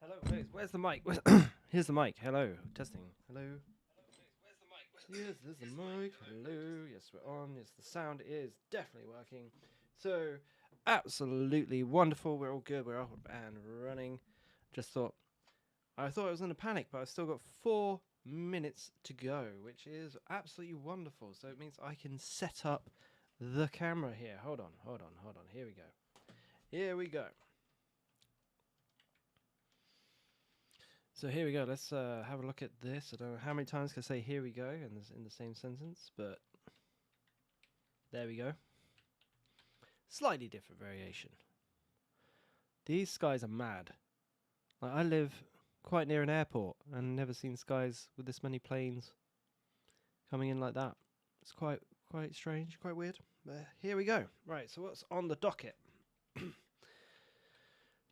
Hello, where's the mic? Here's the mic. Hello, testing. Hello. Where's the mic? Yes, there's the mic. Hello. Yes, we're on. Yes, the sound is definitely working. So, absolutely wonderful. We're all good. We're up and running. I thought I was in a panic, but I've still got 4 minutes to go, which is absolutely wonderful. So it means I can set up the camera here. Hold on. Here we go. Here we go. So here we go. Let's have a look at this. I don't know how many times can I say "here we go" in the same sentence, but there we go. Slightly different variation. These skies are mad. Like, I live quite near an airport and never seen skies with this many planes coming in like that. It's quite strange, quite weird. But here we go. Right. So what's on the docket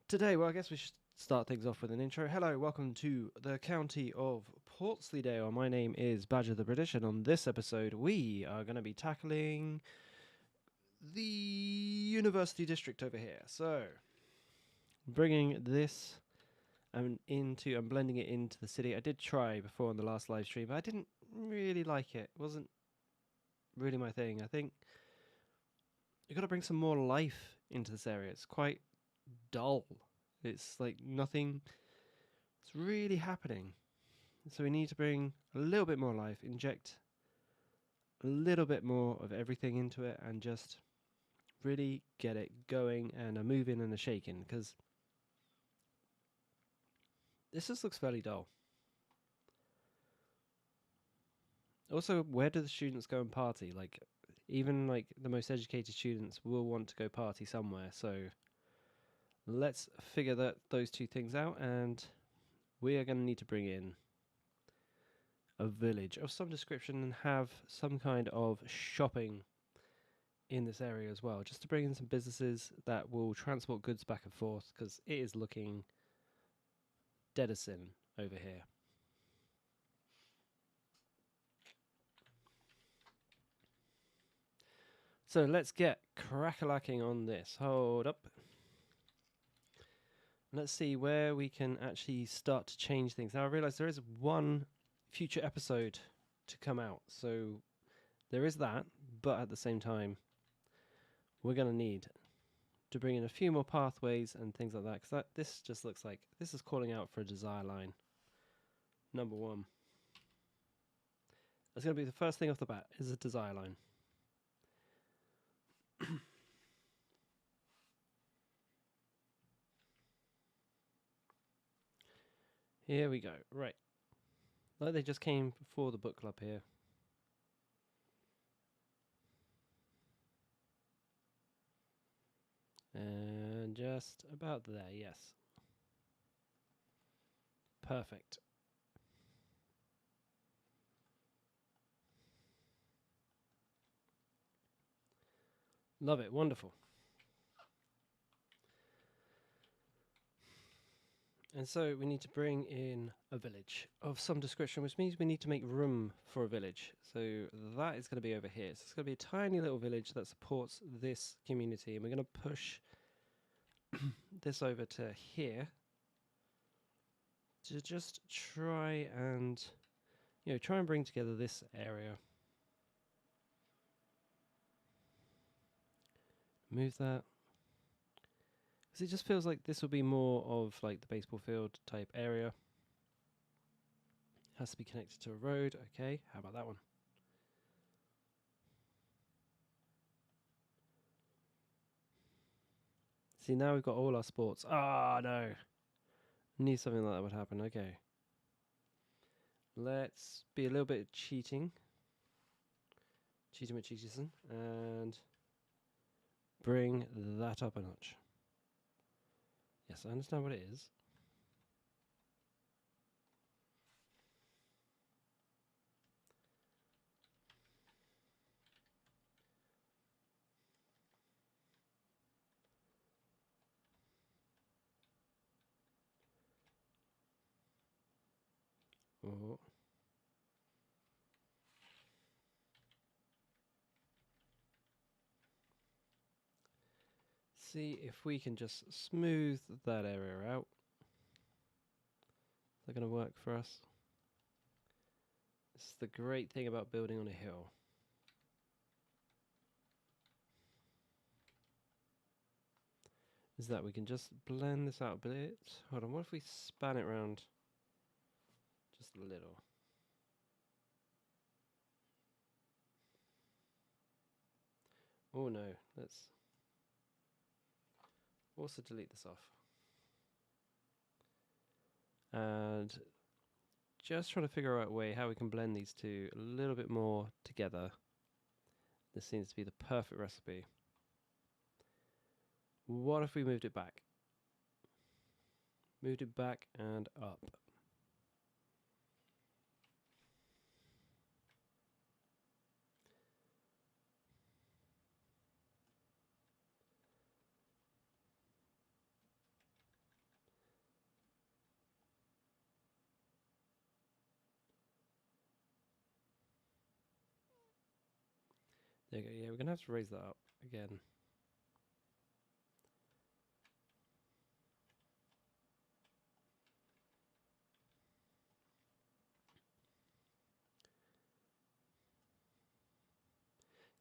today? Well, I guess we should start things off with an intro. Hello, welcome to the County of Portsleydale. My name is Badger the British, and on this episode, we are going to be tackling the University District over here. So, bringing this and blending it into the city. I did try before on the last live stream, but I didn't really like it. It wasn't really my thing. I think you got to bring some more life into this area. It's quite dull. It's like nothing. It's really happening. So we need to bring a little bit more life, inject a little bit more of everything into it, and just really get it going and a moving and a shaking, because this just looks fairly dull. Also, where do the students go and party? Like, even like the most educated students will want to go party somewhere. So let's figure those two things out, and we are going to need to bring in a village of some description and have some kind of shopping in this area as well, just to bring in some businesses that will transport goods back and forth, because it is looking dead as sin over here. So let's get crack-a-lacking on this. Hold up. Let's see where we can actually start to change things. Now I realise there is one future episode to come out, so there is that, but at the same time, we're going to need to bring in a few more pathways and things like that, because this just looks like this is calling out for a desire line. Number one. That's going to be the first thing off the bat, is a desire line. Here we go. Right. Like they just came before the book club here. And just about there, yes. Perfect. Love it. Wonderful. And so we need to bring in a village of some description, which means we need to make room for a village. So that is going to be over here. So it's going to be a tiny little village that supports this community. And we're going to push this over to here to just try and, try and bring together this area. Move that. Because it just feels like this will be more of like the baseball field type area. Has to be connected to a road. Okay, how about that one? See, now we've got all our sports. Ah, no. Knew something like that would happen. Okay. Let's be a little bit cheating. Cheating with Cheaterson. And bring that up a notch. Yes, I understand what it is. Oh. See if we can just smooth that area out. that going to work for us? This is the great thing about building on a hill. Is that we can just blend this out a bit. Hold on, what if we span it around just a little? Oh no, let's also delete this off. And just trying to figure out a way how we can blend these two a little bit more together. This seems to be the perfect recipe. What if we moved it back? Moved it back and up. There you go. Yeah, we're going to have to raise that up again.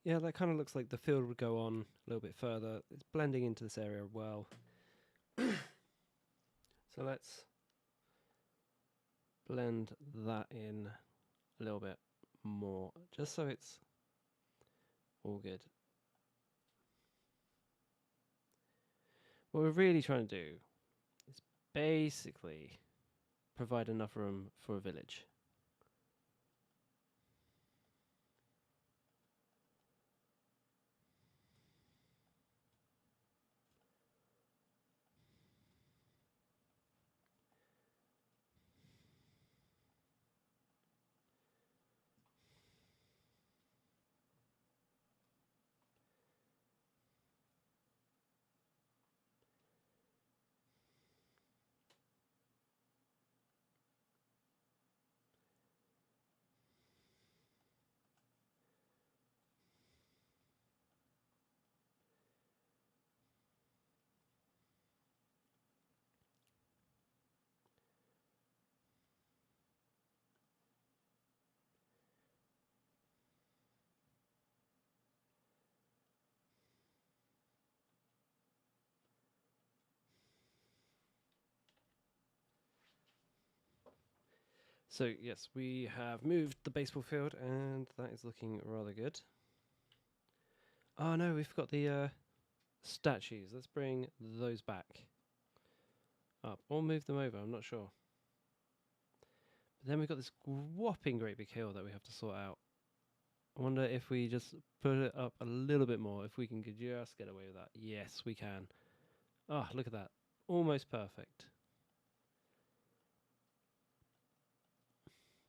Yeah, that kind of looks like the field would go on a little bit further. It's blending into this area well. So let's blend that in a little bit more, just so it's all good. What we're really trying to do is basically provide enough room for a village. So yes, we have moved the baseball field, and that is looking rather good. Oh no, we've got the statues. Let's bring those back up, or move them over, I'm not sure. But then we've got this whopping great big hill that we have to sort out. I wonder if we just put it up a little bit more, if we can just get away with that. Yes, we can. Oh, look at that. Almost perfect.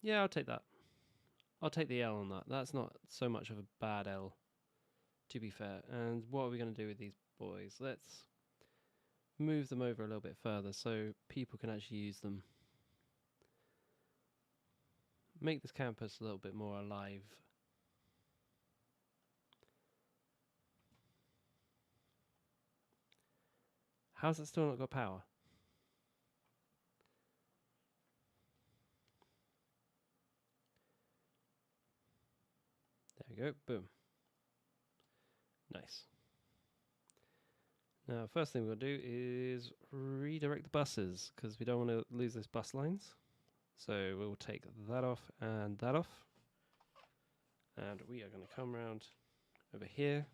Yeah, I'll take that. I'll take the L on that. That's not so much of a bad L, to be fair. And what are we going to do with these boys? Let's move them over a little bit further so people can actually use them. Make this campus a little bit more alive. How's it still not got power? There we go. Boom. Nice. Now, first thing we're going to do is redirect the buses, because we don't want to lose those bus lines. So we'll take that off and that off. And we are going to come around over here.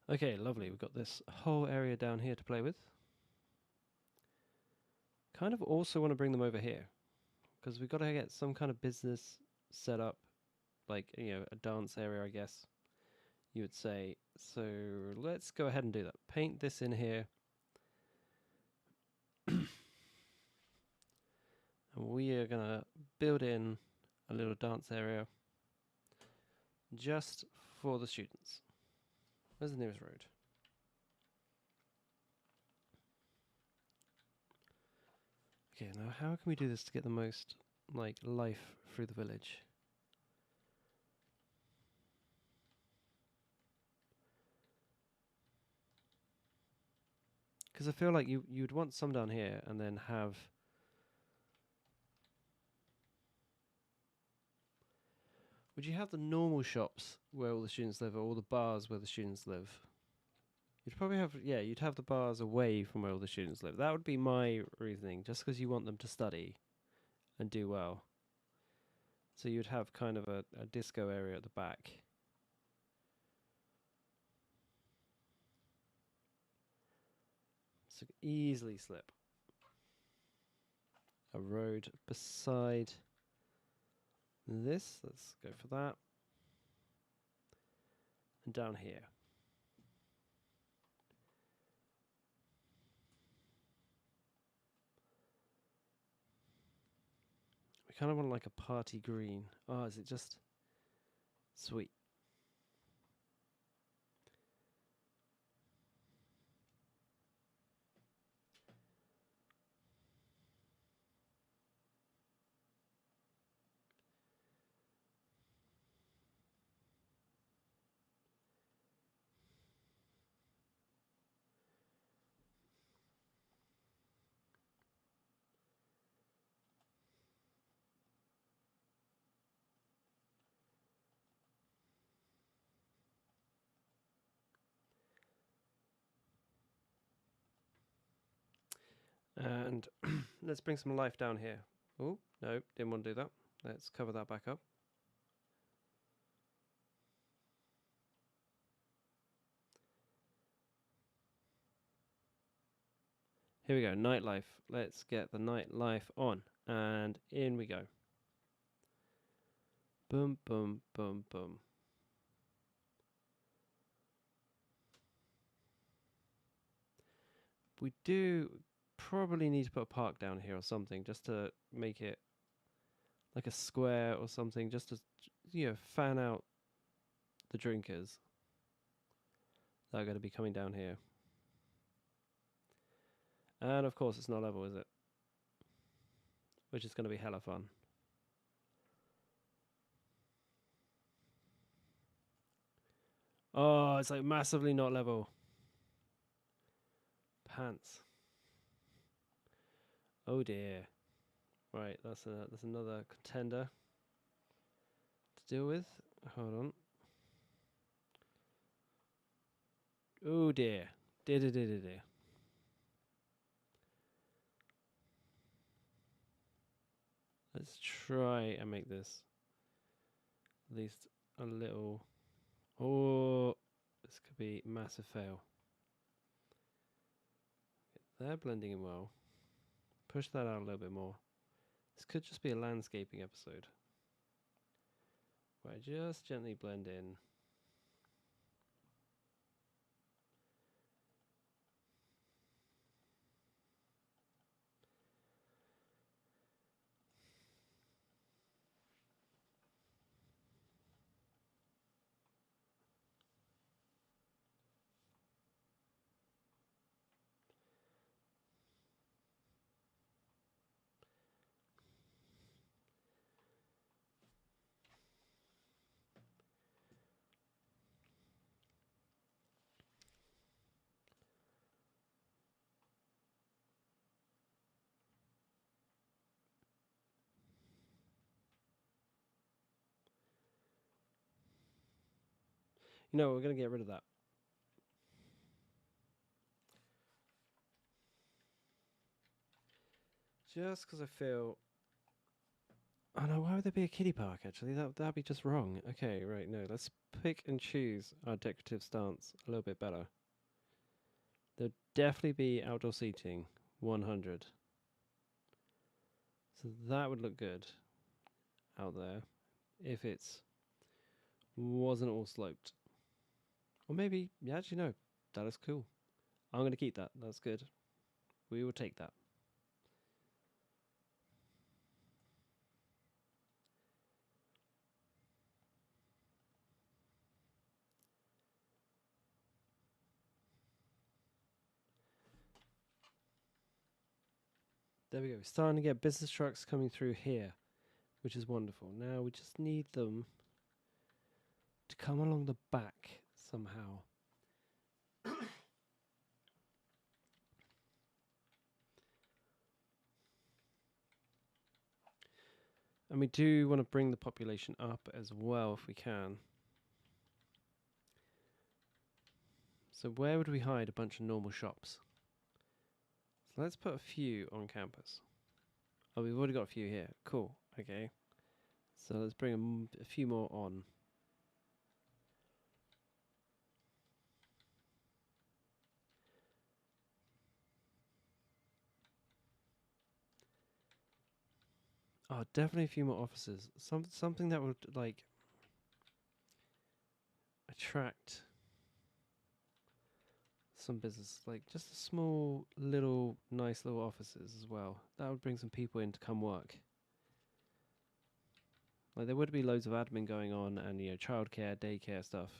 Okay, lovely. We've got this whole area down here to play with. Kind of also want to bring them over here, because we've got to get some kind of business set up, like, you know, a dance area, I guess you would say. So let's go ahead and do that. Paint this in here. And we are going to build in a little dance area just for the students. Where's the nearest road? Okay, now how can we do this to get the most, like, life through the village? Because I feel like you'd want some down here and then have... Would you have the normal shops where all the students live, or all the bars where the students live? You'd probably have, yeah, you'd have the bars away from where all the students live. That would be my reasoning, just because you want them to study and do well. So you'd have kind of a disco area at the back. So easily slip. A road beside this. Let's go for that. And down here. We kind of want like a party green. Oh, is it just sweet? And let's bring some life down here. Oh, no, didn't want to do that. Let's cover that back up. Here we go, nightlife. Let's get the nightlife on. And in we go. Boom, boom, boom, boom. We do probably need to put a park down here or something, just to make it like a square or something, just to, you know, fan out the drinkers that are going to be coming down here. And of course it's not level, is it? Which is going to be hella fun. Oh, it's like massively not level. Pants. Oh dear. Right, that's another contender to deal with. Hold on. Oh dear. Dear. Let's try and make this at least a little... Oh, this could be a massive fail. They're blending in well. Push that out a little bit more. This could just be a landscaping episode, where I just gently blend in. You know, we're going to get rid of that. Just because I feel... Oh no, why would there be a kiddie park actually? That'd be just wrong. Okay, right, no, let's pick and choose our decorative stance a little bit better. There'll definitely be outdoor seating, 100. So that would look good out there if it's wasn't all sloped. Or maybe, yeah, actually no, that is cool. I'm going to keep that, that's good. We will take that. There we go. We're starting to get business trucks coming through here, which is wonderful. Now we just need them to come along the back somehow. And we do want to bring the population up as well if we can. So where would we hide a bunch of normal shops? So let's put a few on campus. Oh, we've already got a few here. Cool. Okay. So let's bring a few more on. Oh, definitely a few more offices. Something that would like attract some business, like just a small little nice little offices as well. That would bring some people in to come work. Like there would be loads of admin going on and childcare, daycare stuff.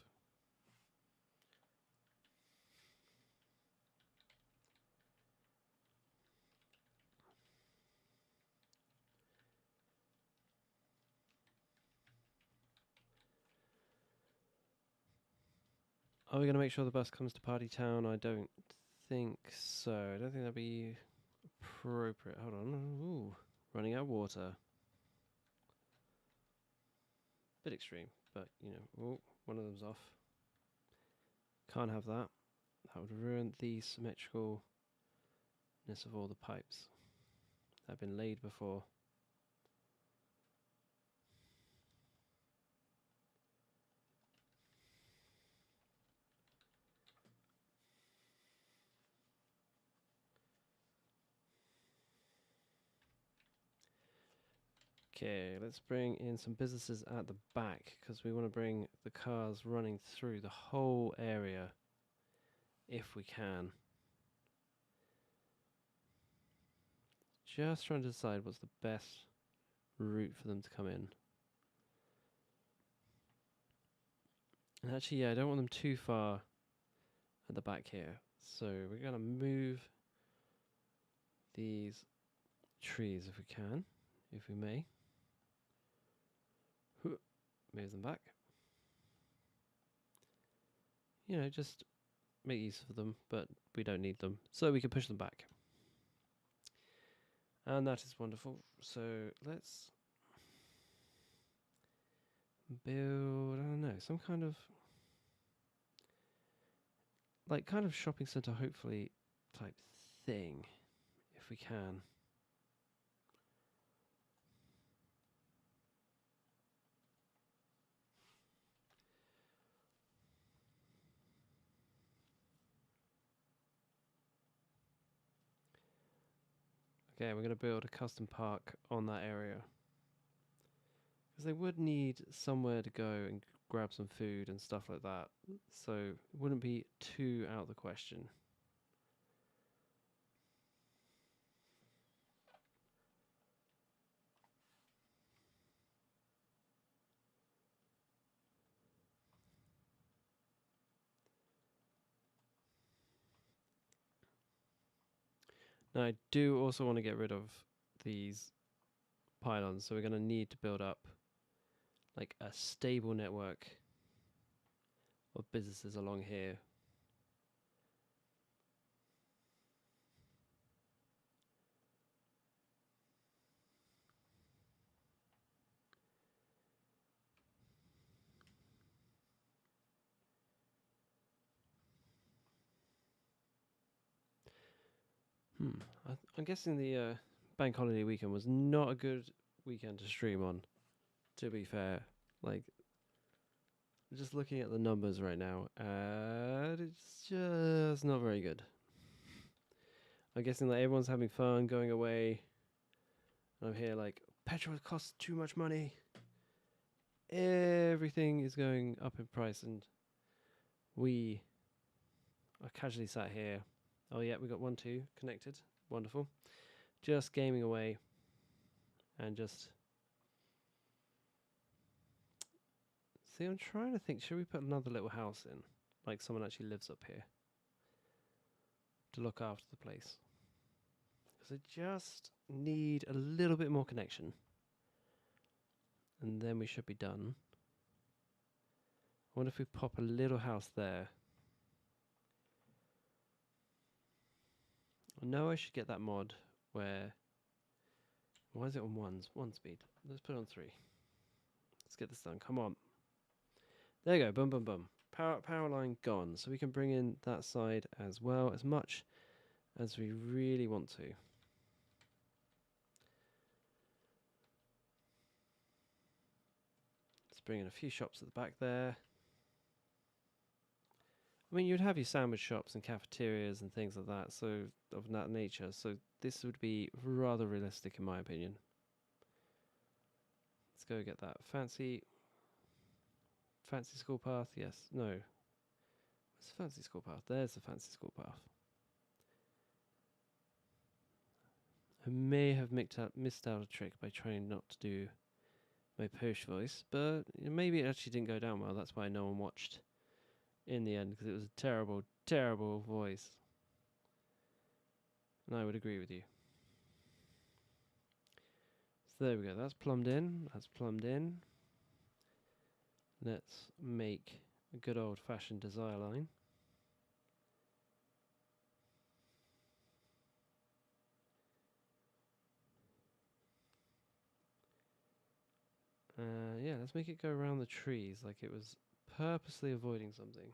Are we going to make sure the bus comes to Party Town? I don't think so. I don't think that'd be appropriate. Hold on. Ooh, running out of water. Bit extreme, but ooh, one of them's off. Can't have that. That would ruin the symmetricalness of all the pipes that have been laid before. Okay, let's bring in some businesses at the back because we want to bring the cars running through the whole area if we can. Just trying to decide what's the best route for them to come in. And actually, yeah, I don't want them too far at the back here. So we're going to move these trees if we can, if we may. Move them back. Just make use of them, but we don't need them. So we can push them back. And that is wonderful. So let's build, I don't know, some kind of shopping center, hopefully, type thing, if we can. Okay, we're going to build a custom park on that area. Because they would need somewhere to go and grab some food and stuff like that. So it wouldn't be too out of the question. Now I do also want to get rid of these pylons, so we're going to need to build up like a stable network of businesses along here. I'm guessing the bank holiday weekend was not a good weekend to stream on, to be fair. Like, just looking at the numbers right now, it's just not very good. I'm guessing that everyone's having fun, going away. And I'm here like, petrol costs too much money. Everything is going up in price, and we are casually sat here. Oh yeah, we got 1, 2 connected. Wonderful. Just gaming away and just... See, I'm trying to think, should we put another little house in? Like someone actually lives up here to look after the place. Because I just need a little bit more connection. And then we should be done. I wonder if we pop a little house there. I know I should get that mod where Why is it on one speed? Let's put it on 3. Let's get this done. Come on. There you go. Boom, boom, boom. Power line gone. So we can bring in that side as well, as much as we really want to. Let's bring in a few shops at the back there. I mean, you'd have your sandwich shops and cafeterias and things like that, so of that nature. So this would be rather realistic, in my opinion. Let's go get that fancy school path. Yes, no. Where's the fancy school path? There's the fancy school path. I may have missed out a trick by trying not to do my posh voice, but maybe it actually didn't go down well. That's why no one watched in the end, because it was a terrible, terrible voice. And I would agree with you. So there we go. That's plumbed in. That's plumbed in. Let's make a good old-fashioned desire line. Yeah, let's make it go around the trees like it was purposely avoiding something.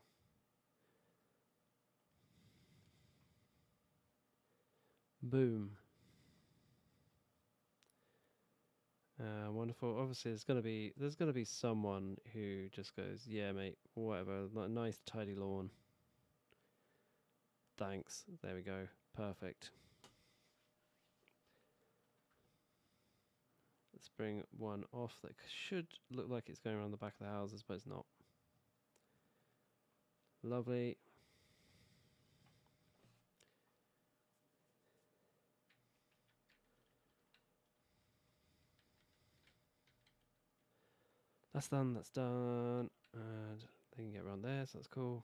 Boom. Wonderful. Obviously, there's gonna be someone who just goes, "Yeah, mate, whatever. Nice tidy lawn. Thanks." There we go. Perfect. Let's bring one off that should look like it's going around the back of the houses, but it's not. Lovely. That's done. That's done. And they can get around there, so that's cool.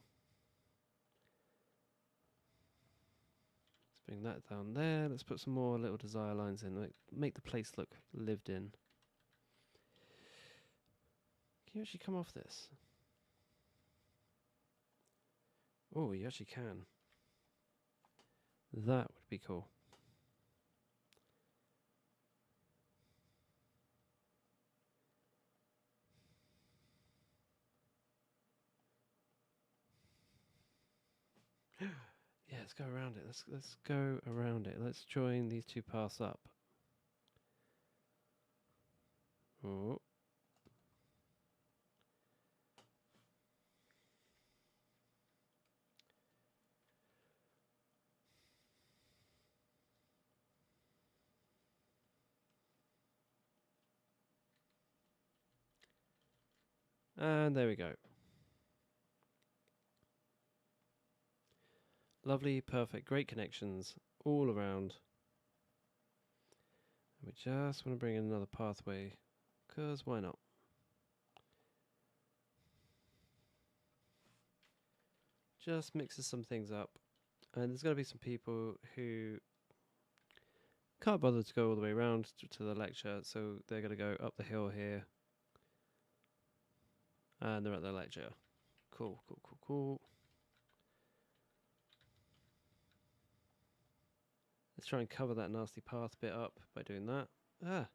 Let's bring that down there. Let's put some more little desire lines in. Make the place look lived in. Can you actually come off this? Oh, you actually can. That would be cool. Yeah, let's go around it. Let's go around it. Let's join these two paths up. Oh. And there we go. Lovely, perfect, great connections all around. And we just want to bring in another pathway, because why not? Just mixes some things up. And there's going to be some people who can't bother to go all the way around to the lecture, so they're going to go up the hill here. And they're at the lecture. Cool, cool, cool, cool. Let's try and cover that nasty path bit up by doing that. Ah.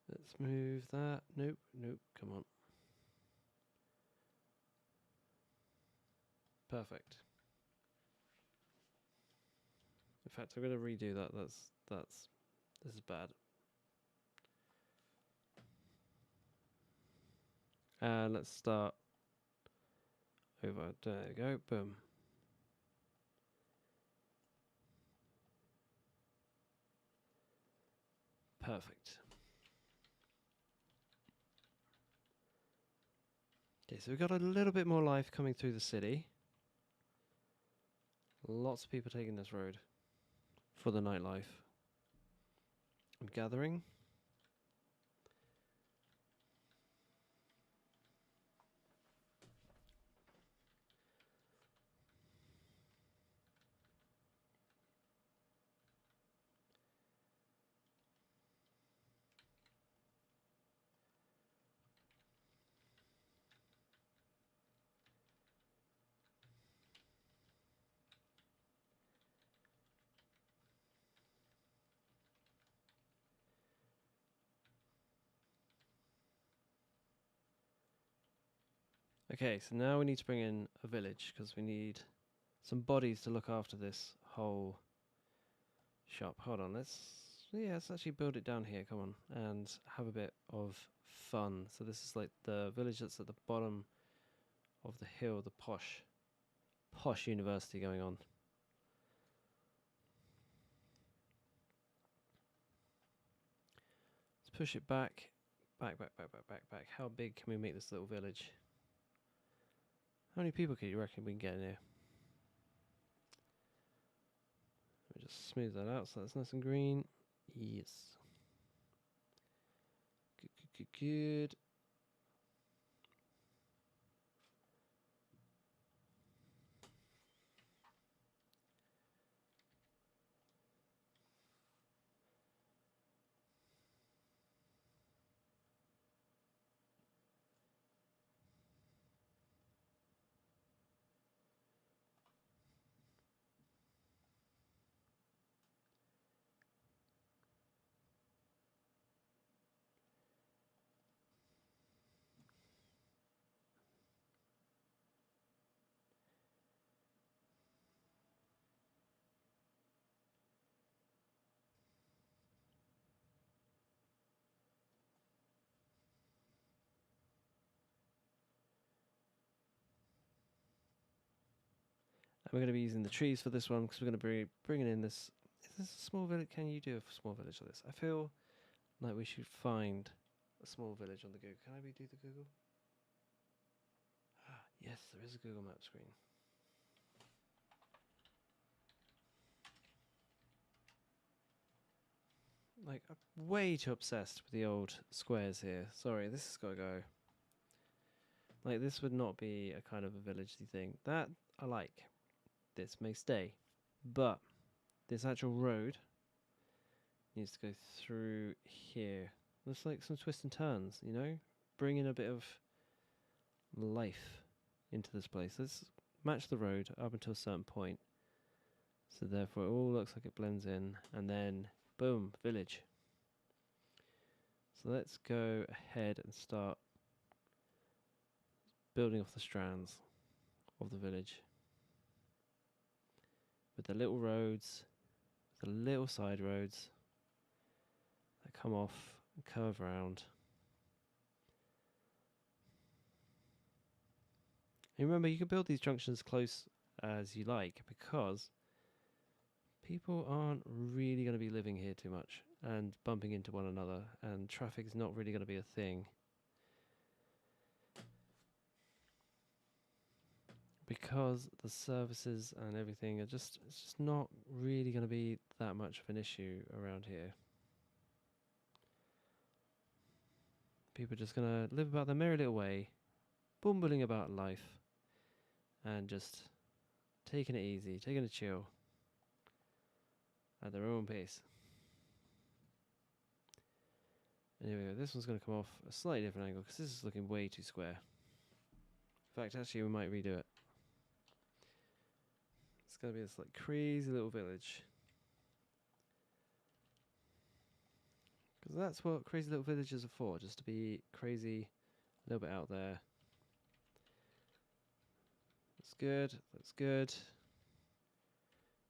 Let's move that. Nope, nope, come on. Perfect. In fact, I'm going to redo that. This is bad. And let's start over. There you go. Boom. Perfect. Okay, so we've got a little bit more life coming through the city. Lots of people taking this road for the nightlife. I'm gathering. Okay, so now we need to bring in a village because we need some bodies to look after this whole shop. Hold on, let's actually build it down here. Come on, and have a bit of fun. So this is like the village that's at the bottom of the hill, the posh university going on. Let's push it back. How big can we make this little village? How many people can you reckon we can get in here? Let me just smooth that out so that's nice and green. Yes. Good. And we're going to be using the trees for this one because we're going to be bringing in this. Is this a small village? Can you do a small village like this? I feel like we should find a small village on the Google. Can I do the Google? Yes, there is a Google Map screen. Like, I'm way too obsessed with the old squares here. Sorry, this has got to go. Like, this would not be a kind of a villagey thing. That I like. This may stay. But this actual road needs to go through here. Looks like some twists and turns, you know? Bring in a bit of life into this place. Let's match the road up until a certain point. So therefore it all looks like it blends in. And then, boom, village. So let's go ahead and start building off the strands of the village. With the little roads, the little side roads that come off and curve around. And remember, you can build these junctions close as you like because people aren't really going to be living here too much and bumping into one another, and traffic is not really going to be a thing. Because the services and everything are it's just not really going to be that much of an issue around here. People are just going to live about their merry little way, bumbling about life, and just taking it easy, taking a chill at their own pace. And here we go. This one's going to come off a slightly different angle because this is looking way too square. In fact, actually, we might redo it. It's going to be this like crazy little village. Because that's what crazy little villages are for, just to be crazy, a little bit out there. That's good, that's good.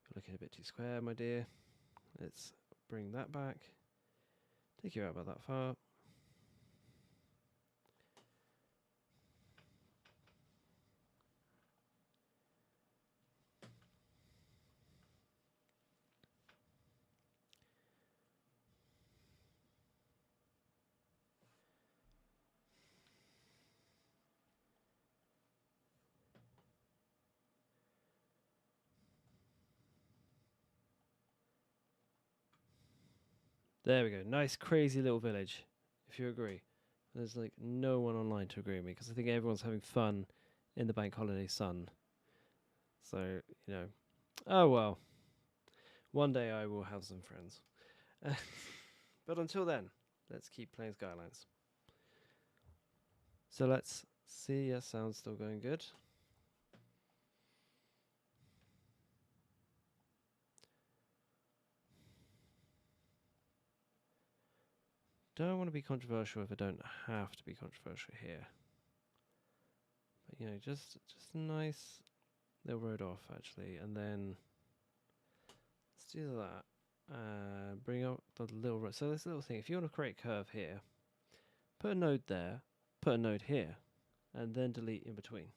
You're looking a bit too square, my dear. Let's bring that back. Take you out about that far. There we go. Nice, crazy little village, if you agree. There's like no one online to agree with me because I think everyone's having fun in the bank holiday sun. So, you know, oh well. One day I will have some friends. But until then, let's keep playing Skylines. So let's see. Yes, sound's still going good. Don't want to be controversial if I don't have to be controversial here. But you know, just a nice little road off actually, and then let's do that. Bring up the little road. So this little thing, if you want to create a curve here, put a node there, put a node here, and then delete in between.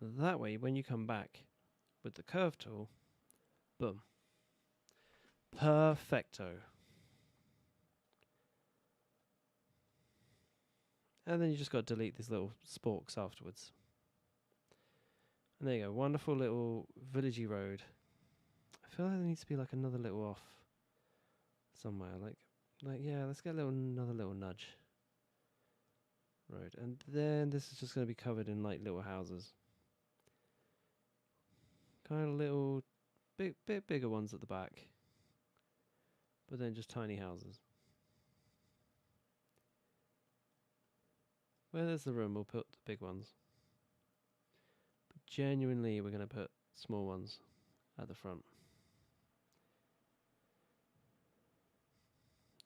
That way, when you come back with the curve tool, boom, perfecto. And then you just got to delete these little sporks afterwards. And there you go, wonderful little villagey road. I feel like there needs to be like another little off somewhere. Like yeah, let's get another little nudge road. And then this is just going to be covered in like little houses. Kind of little, bit bigger ones at the back. But then just tiny houses. Where there's the room, we'll put the big ones. But genuinely, we're going to put small ones at the front.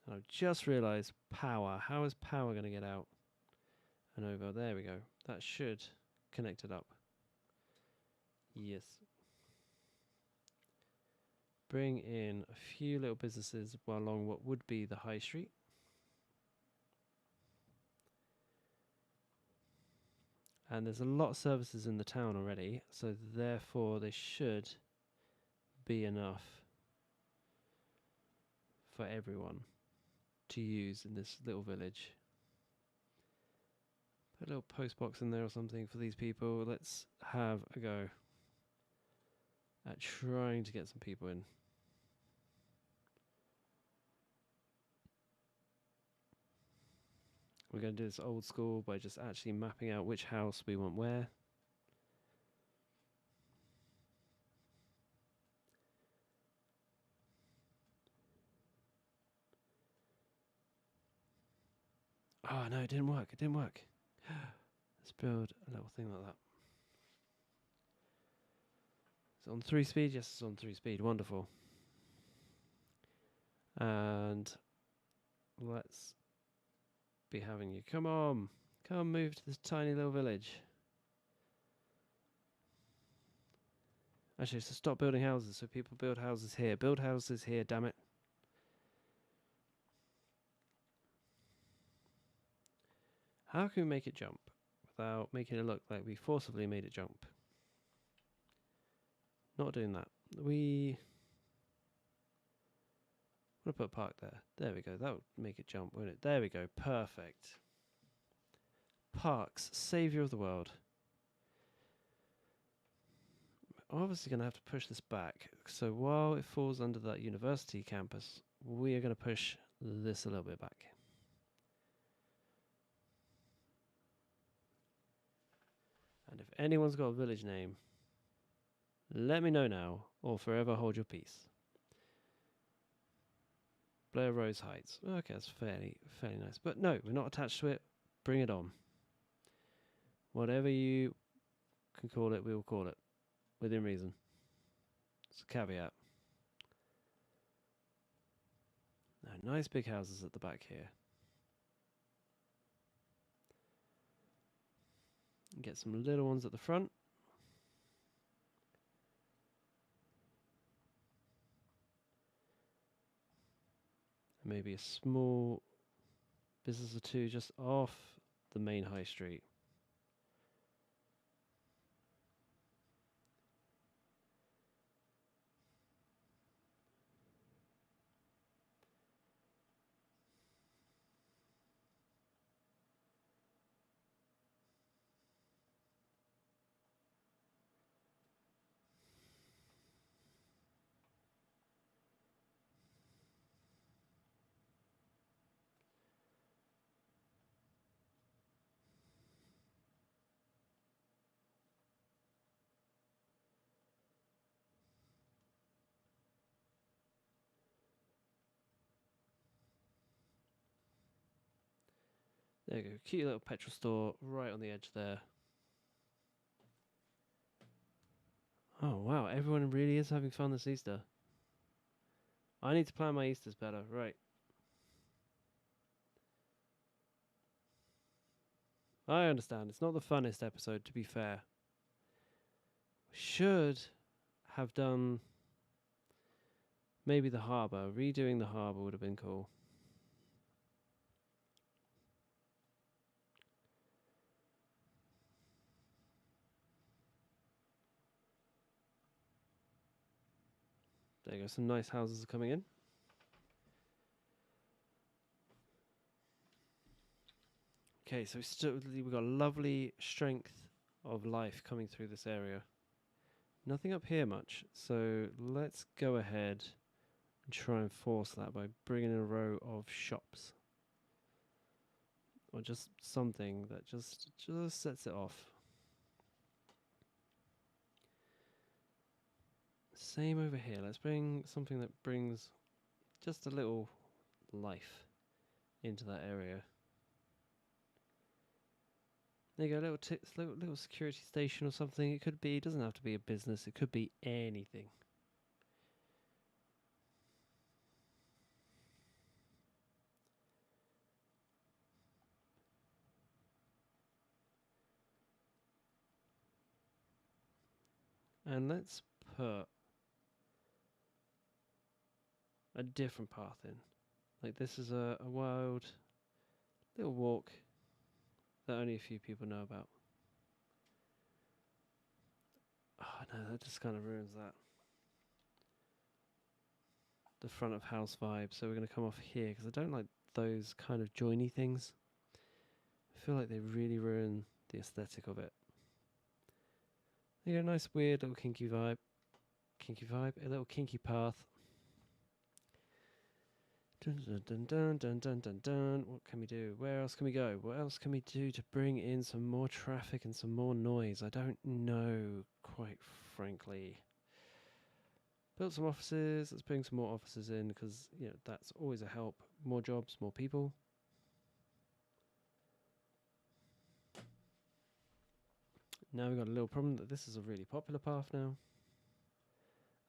And I've just realised power. How is power going to get out and over? There we go. That should connect it up. Yes. Bring in a few little businesses along what would be the high street. And there's a lot of services in the town already, so therefore they should be enough for everyone to use in this little village. Put a little post box in there or something for these people. Let's have a go at trying to get some people in. We're going to do this old school by just actually mapping out which house we want where. Oh no, it didn't work. It didn't work. Let's build a little thing like that. It's on 3 speed. Yes, it's on 3 speed. Wonderful. And let's be having you. Come on. Come move to this tiny little village. Actually, so stop building houses so people build houses here. Build houses here, damn it. How can we make it jump without making it look like we forcibly made it jump? Not doing that. We want to put a park there. There we go. That would make it jump, won't it? There we go. Perfect. Parks, savior of the world. I'm obviously going to have to push this back. So while it falls under that university campus, we are going to push this a little bit back. And if anyone's got a village name, let me know now, or forever hold your peace. Blair Rose Heights. Okay, that's fairly nice. But no, we're not attached to it. Bring it on. Whatever you can call it, we will call it. Within reason. It's a caveat. Now, nice big houses at the back here. Get some little ones at the front. Maybe a small business or two just off the main high street. There you go, cute little petrol store right on the edge there. Oh wow, everyone really is having fun this Easter. I need to plan my Easters better, right. I understand. It's not the funnest episode, to be fair. Should have done maybe the harbour. Redoing the harbour would have been cool. There you go. Some nice houses are coming in. Okay, so we've got lovely strength of life coming through this area. Nothing up here much, so let's go ahead and try and force that by bringing in a row of shops. Or just something that just sets it off. Same over here. Let's bring something that brings just a little life into that area. There you go, little security station or something. It could be, it doesn't have to be a business, it could be anything. And let's put a different path in. Like this is a wild little walk that only a few people know about. Oh no, that just kind of ruins that. The front of house vibe. So we're going to come off here because I don't like those kind of joiny things. I feel like they really ruin the aesthetic of it. You got a nice weird little kinky vibe. A little kinky path. Dun dun dun dun dun dun dun dun. What can we do? Where else can we go? What else can we do to bring in some more traffic and some more noise? I don't know, quite frankly. Built some offices. Let's bring some more offices in because that's always a help. More jobs, more people. Now we've got a little problem that this is a really popular path now.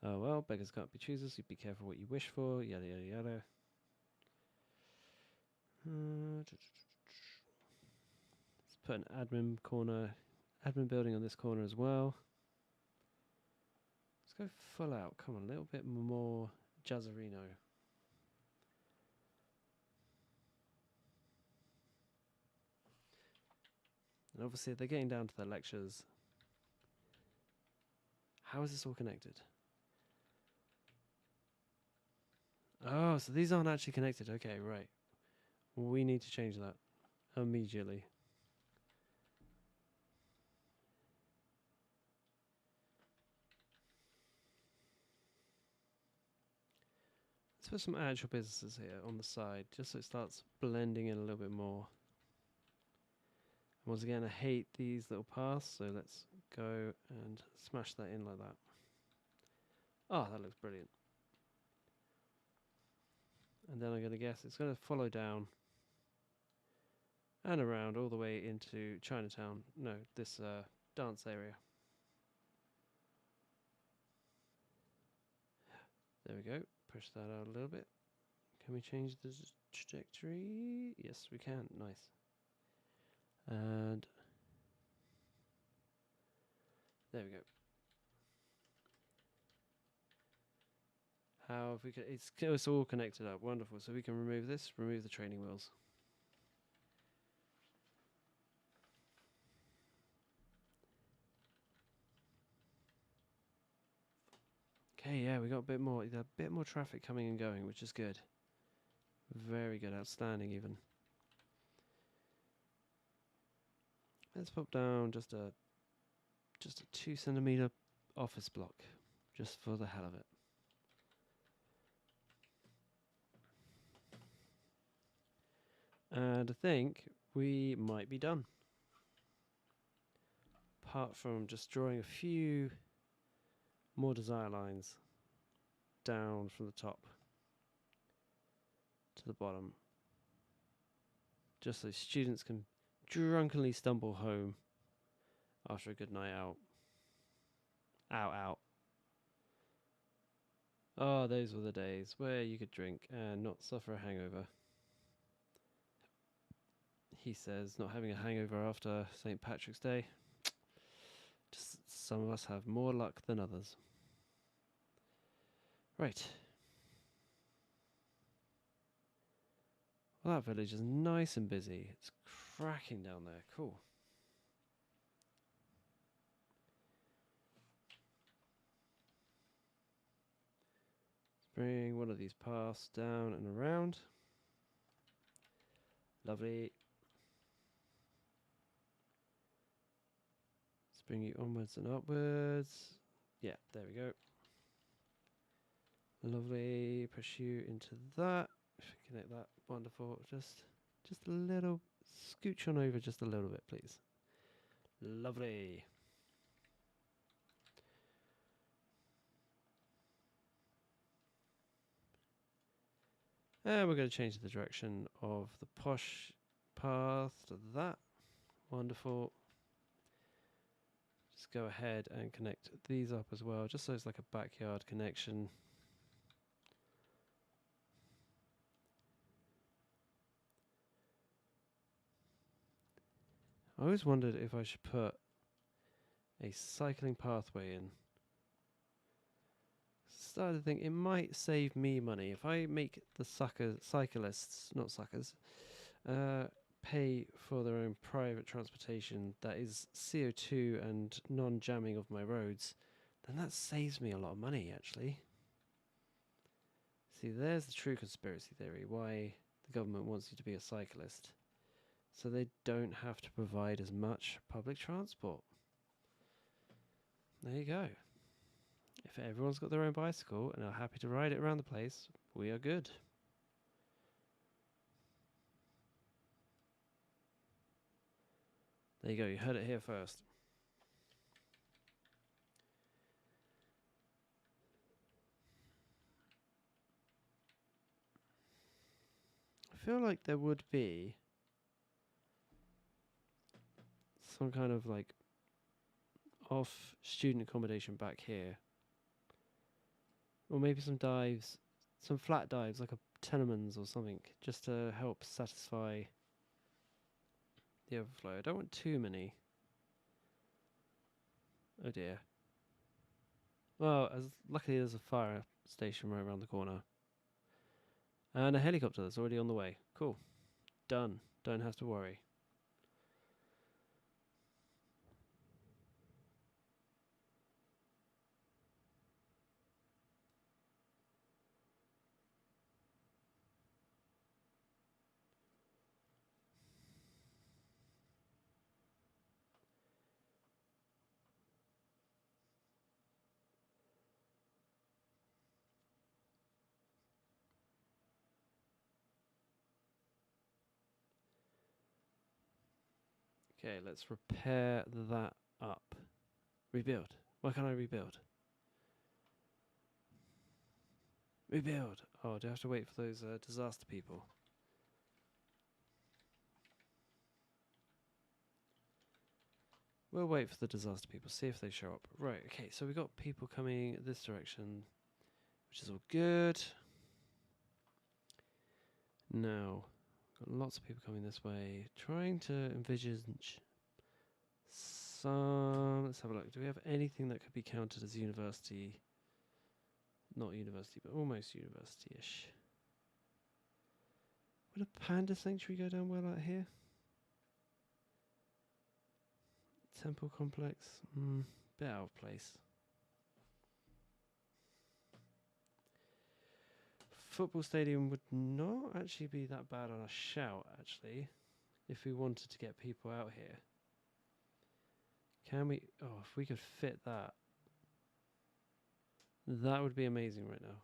Oh well, beggars can't be choosers. You be careful what you wish for. Yada yada yada. Let's put an admin building on this corner as well. Let's go full out. Come on, a little bit more jazzerino. And obviously they're getting down to their lectures. How is this all connected? Oh, so these aren't actually connected. Okay, right. We need to change that immediately. Let's put some actual businesses here on the side, just so it starts blending in a little bit more. And once again, I hate these little paths, so let's go and smash that in like that. Oh, that looks brilliant. And then I'm going to guess it's going to follow down and around all the way into Chinatown. No, this dance area. There we go. Push that out a little bit. Can we change the trajectory? Yes, we can. Nice. And there we go. How if we could? It's all connected up. Wonderful. So we can remove this. Remove the training wheels. Okay, yeah, we got a bit more traffic coming and going, which is good. Very good, outstanding even. Let's pop down just a 2 centimeter office block, just for the hell of it. And I think we might be done. Apart from just drawing a few more desire lines down from the top to the bottom, just so students can drunkenly stumble home after a good night out. Out. Oh, those were the days where you could drink and not suffer a hangover. He says, not having a hangover after St. Patrick's Day. Just some of us have more luck than others. Right. Well, that village is nice and busy. It's cracking down there. Cool. Let's bring one of these paths down and around. Lovely. Let's bring you onwards and upwards. Yeah, there we go. Lovely. Push you into that. Connect that. Wonderful. Just a little. Scooch on over just a little bit, please. Lovely. And we're going to change the direction of the posh path to that. Wonderful. Just go ahead and connect these up as well, just so it's like a backyard connection. I always wondered if I should put a cycling pathway in. Started to think it might save me money if I make the cyclists, not suckers, pay for their own private transportation that is CO2 and non-jamming of my roads. Then that saves me a lot of money, actually. See, there's the true conspiracy theory, why the government wants you to be a cyclist. So they don't have to provide as much public transport. There you go. If everyone's got their own bicycle and are happy to ride it around the place, we are good. There you go, you heard it here first. I feel like there would be some kind of like off student accommodation back here. Or maybe some dives, some flat dives like a tenements or something, just to help satisfy the overflow. I don't want too many. Oh dear. Well, luckily there's a fire station right around the corner. And a helicopter that's already on the way. Cool. Done. Don't have to worry. Okay, let's repair that up. Rebuild. Why can't I rebuild? Rebuild. Oh, do I have to wait for those disaster people? We'll wait for the disaster people, see if they show up. Right, okay, so we've got people coming this direction, which is all good. Now, got lots of people coming this way. Trying to envisage some... Let's have a look. Do we have anything that could be counted as university? Not university, but almost university-ish. Would a panda sanctuary go down well out here? Temple complex? Bit out of place. Football stadium would not actually be that bad on a shout, actually, if we wanted to get people out here. Can we... Oh, if we could fit that. That would be amazing right now.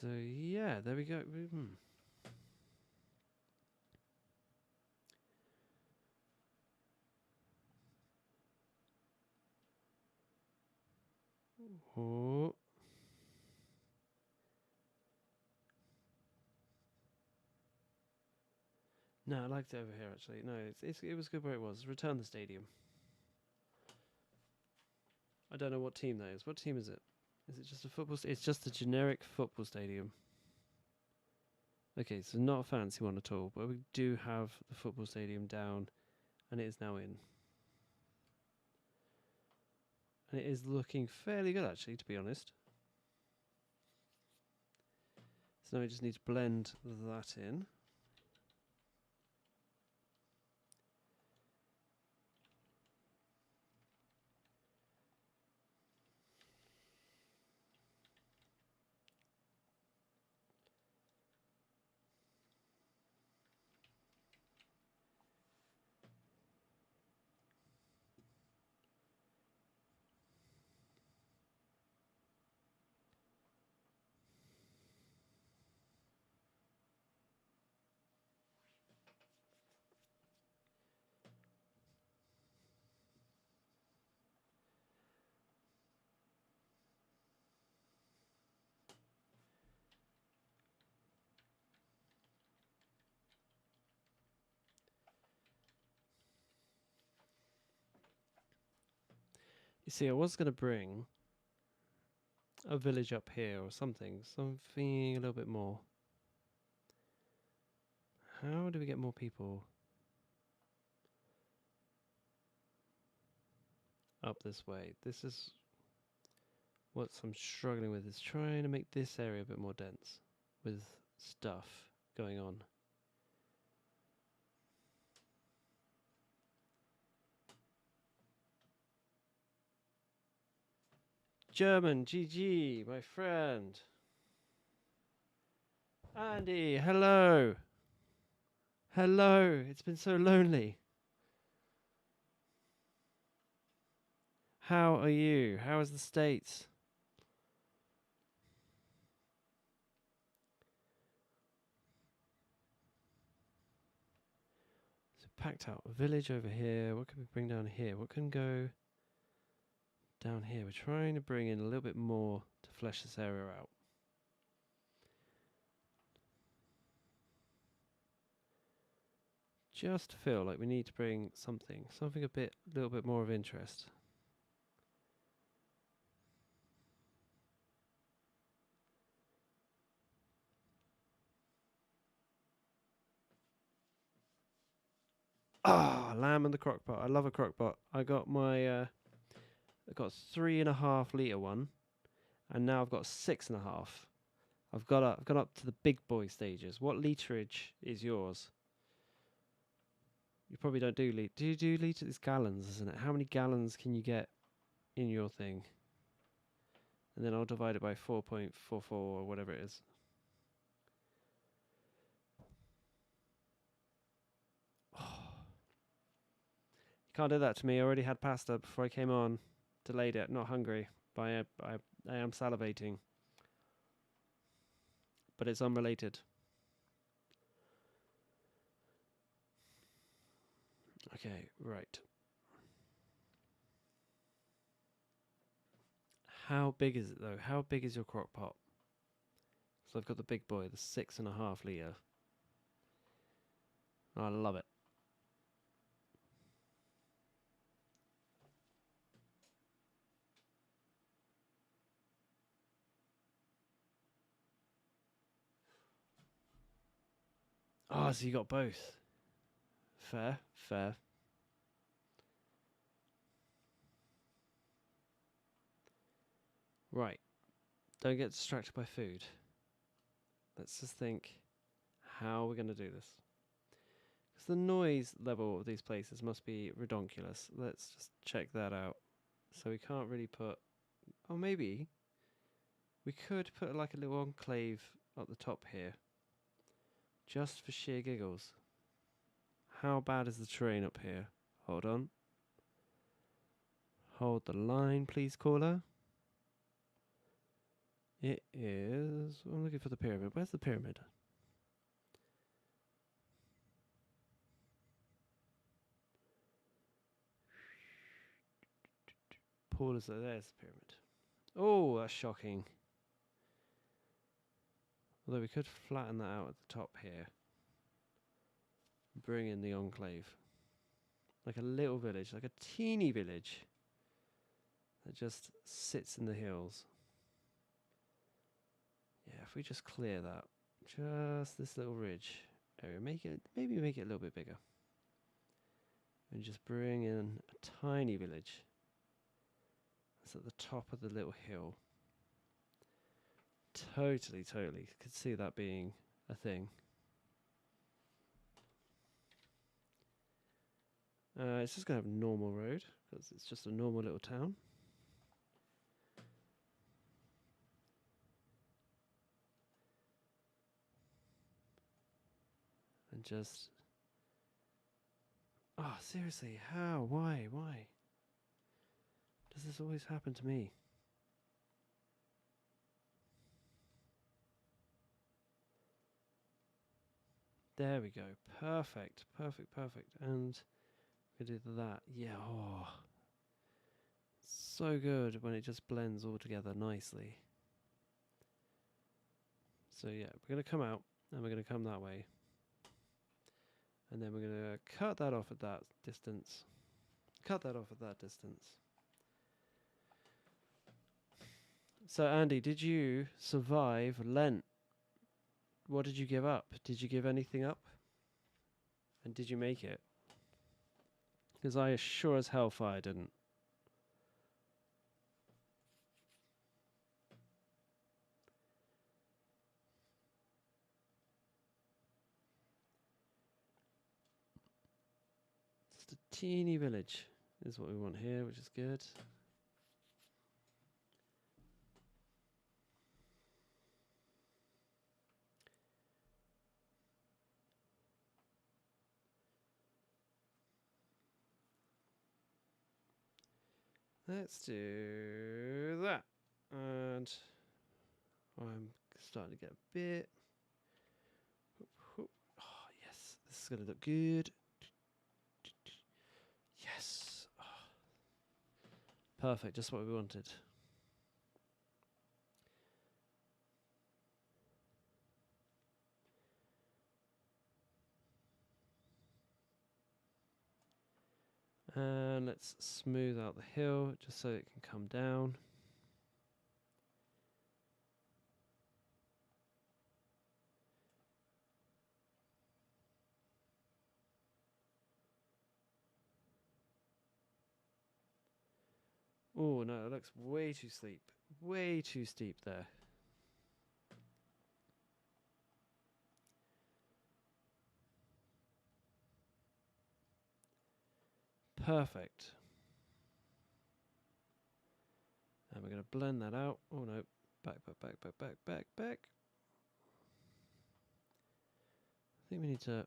So, yeah, there we go. Oh. No, I liked it over here, actually. No, it was good where it was. Return the stadium. I don't know what team that is. What team is it? Is it just a football? It's just a generic football stadium. Okay, so not a fancy one at all, but we do have the football stadium down, and it is now in. And it is looking fairly good, actually, to be honest. So now we just need to blend that in. You see, I was going to bring a village up here or something a little bit more. How do we get more people up this way? This is what I'm struggling with, is trying to make this area a bit more dense with stuff going on. German, GG, my friend. Andy, hello. Hello, it's been so lonely. How are you? How is the States? So packed out a village over here. What can we bring down here? What can go down here? We're trying to bring in a little bit more to flesh this area out. Just feel like we need to bring something a little bit more of interest. Ah, lamb and the crockpot. I love a crockpot. I got my, I got 3.5 litre one, and now I've got 6.5. I've gone up to the big boy stages. What literage is yours? You probably don't do litre. Do you do litre? It's gallons, isn't it? How many gallons can you get in your thing? And then I'll divide it by 4.44 or whatever it is. Oh. You can't do that to me. I already had pasta before I came on. Delayed it. Not hungry. But I am salivating. But it's unrelated. Okay, right. How big is it though? How big is your crock pot? So I've got the big boy, the 6.5 litre. I love it. Oh, so you got both. Fair, fair. Right. Don't get distracted by food. Let's just think how we're going to do this. Because the noise level of these places must be redonkulous. Let's just check that out. So we can't really put... Oh, maybe we could put like a little enclave up the top here. Just for sheer giggles. How bad is the terrain up here? Hold on. Hold the line, please, caller. It is... I'm looking for the pyramid. Where's the pyramid? Paul is there. There's the pyramid. Oh, that's shocking. Although we could flatten that out at the top here. Bring in the enclave. Like a little village. Like a teeny village. that just sits in the hills. Yeah, if we just clear that, just this little ridge area, maybe make it a little bit bigger. And just bring in a tiny village. That's at the top of the little hill. Totally could see that being a thing. It's just going to have a normal road, because it's just a normal little town. And just... Oh, seriously, how? Why? Does this always happen to me? There we go. Perfect. And we do that. Yeah, oh. So good when it just blends all together nicely. So yeah, we're going to come out, and we're going to come that way. And then we're going to cut that off at that distance. So Andy, did you survive Lent? What did you give up? Did you give anything up? And did you make it? Because I sure as hellfire didn't. Just a teeny village is what we want here, which is good. Let's do that. And I'm starting to get a bit... Oh, yes. This is going to look good. Yes. Oh. Perfect. Just what we wanted. And let's smooth out the hill just so it can come down. Oh no, it looks way too steep. Way too steep there. Perfect. And we're going to blend that out. Oh no, back. I think we need to...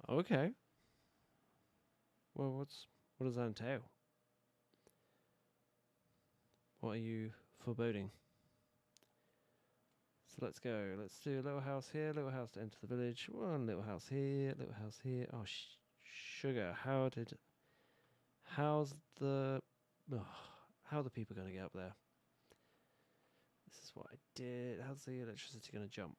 Okay. Well, what does that entail? What are you foreboding? So let's go. Let's do a little house here, little house to enter the village. One little house here, little house here. Oh, sugar. How are the people going to get up there? This is what I did. How's the electricity going to jump?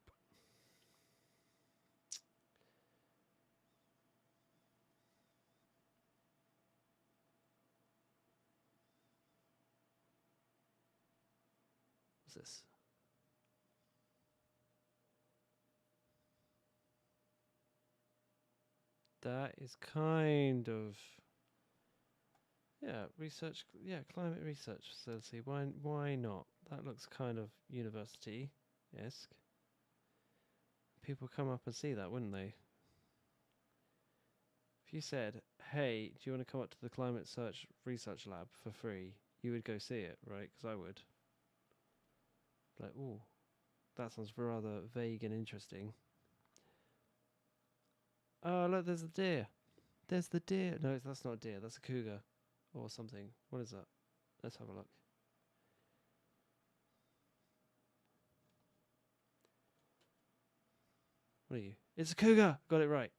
What's this? That is kind of... Yeah, climate research facility. Why not? That looks kind of university-esque. People come up and see that, wouldn't they? If you said, hey, do you want to come up to the climate research lab for free? You would go see it, right? Because I would. Like, ooh, that sounds rather vague and interesting. Oh, look, there's a deer. There's the deer. No, that's not a deer. That's a cougar or something. What is that? Let's have a look. What are you? It's a cougar! Got it right.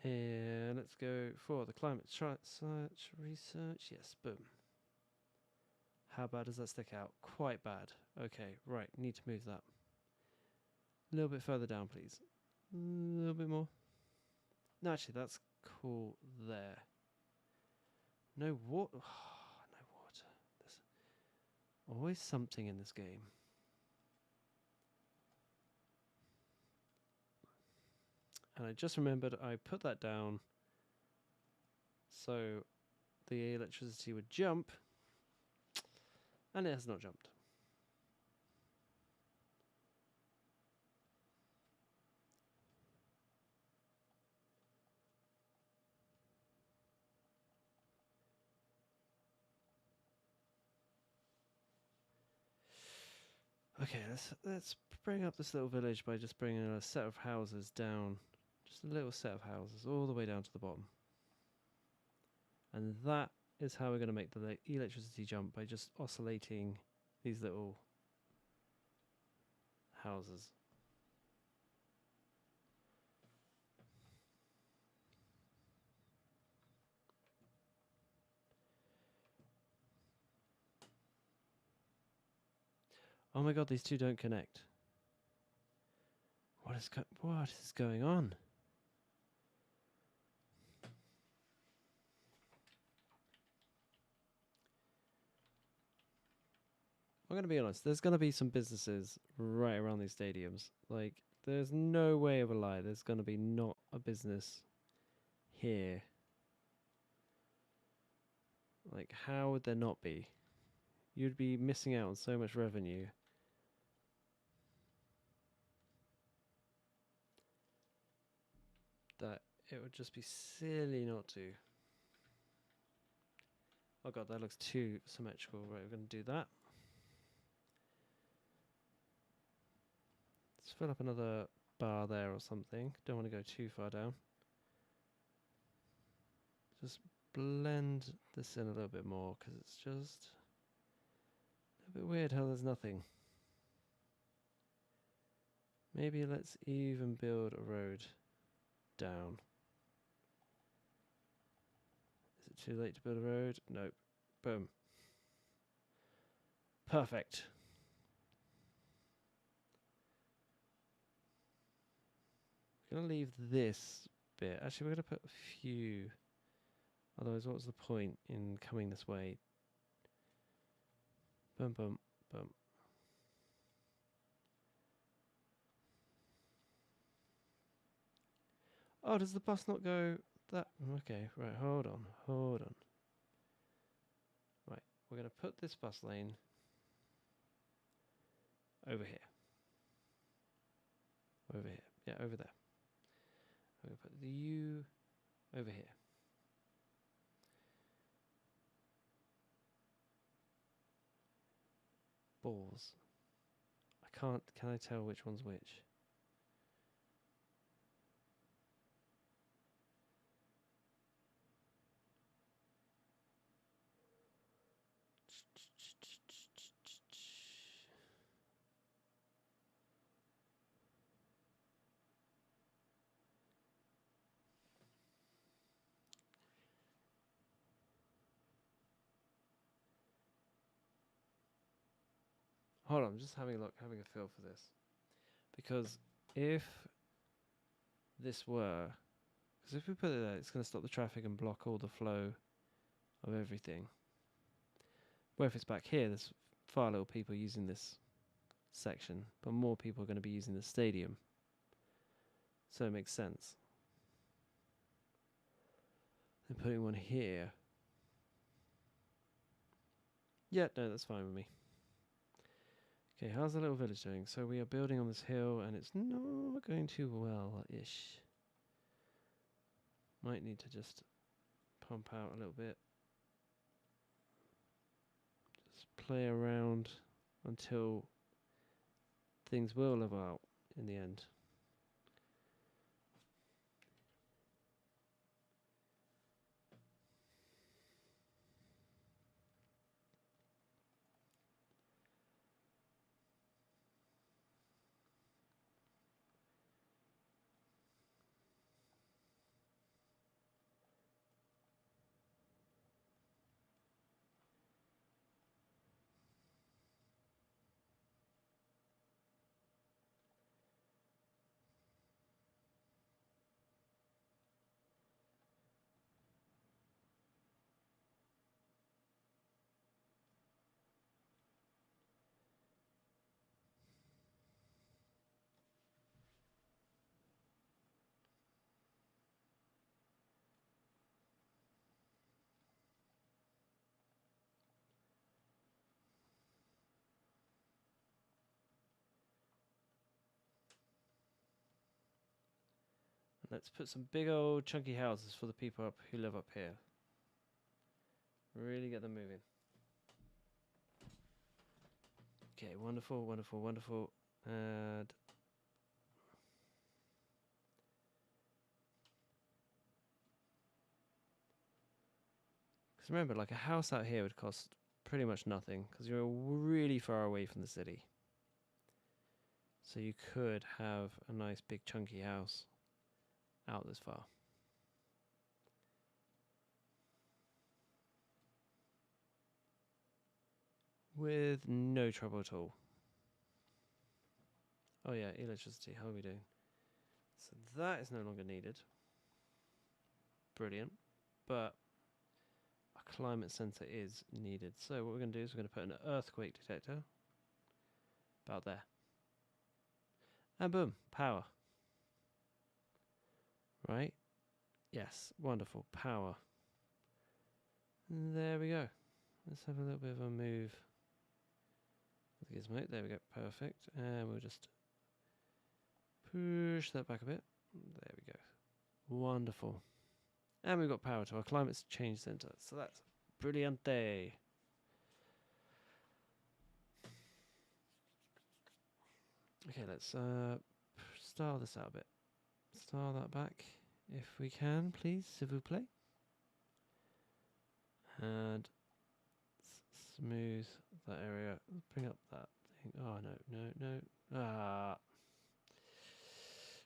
And let's go for the climate search research. Yes, boom. How bad does that stick out? Quite bad. Okay, right, need to move that. A little bit further down, please. A little bit more. No, actually, that's cool there. No water. No water. There's always something in this game. And I just remembered I put that down so the electricity would jump, and it has not jumped. Okay, let's bring up this little village by just bringing a set of houses down. Just a little set of houses all the way down to the bottom. And that is how we're going to make the electricity jump, by just oscillating these little houses. Oh my god, these two don't connect. What is going on? I'm going to be honest, there's going to be some businesses right around these stadiums. Like, there's no way of a lie. There's going to be not a business here. Like, how would there not be? You'd be missing out on so much revenue. That it would just be silly not to. Oh god, that looks too symmetrical. Right, we're going to do that. Let's fill up another bar there or something. Don't want to go too far down. Just blend this in a little bit more, because it's just a bit weird how there's nothing. Maybe let's even build a road down. Is it too late to build a road? Nope. Boom. Perfect. We're going to leave this bit. Actually, we're going to put a few. Otherwise, what's the point in coming this way? Boom, boom, boom. Oh, does the bus not go that? Okay, right, hold on. Right, we're going to put this bus lane over here. Over here. Yeah, over there. We're going to put the U over here. Balls. Can I tell which one's which? Hold on, I'm just having a look, having a feel for this. Because if this were... Because if we put it there, it's going to stop the traffic and block all the flow of everything. Where if it's back here, there's far little people using this section, but more people are going to be using the stadium. So it makes sense. And putting one here. Yeah, no, that's fine with me. Okay, how's the little village doing? So we are building on this hill, and it's not going too well-ish. Might need to just pump out a little bit. Just play around until things will level out in the end. Let's put some big old chunky houses for the people who live up here. Really get them moving. Okay, wonderful, wonderful, wonderful. And because remember, like a house out here would cost pretty much nothing because you're really far away from the city. So you could have a nice big chunky house out this far. With no trouble at all. Oh yeah, electricity, how are we doing? So that is no longer needed. Brilliant. But a climate sensor is needed. So what we're going to do is we're going to put an earthquake detector about there. And boom, power. Right? Yes, wonderful, power. And there we go. Let's have a little bit of a move. The gizmo, there we go, perfect. And we'll just push that back a bit. There we go. Wonderful. And we've got power to our climate change center. So that's brilliante. Okay, let's style this out a bit. Style that back if we can, please, s'il vous plaît. And smooth that area. Bring up that thing. Oh, no. Ah.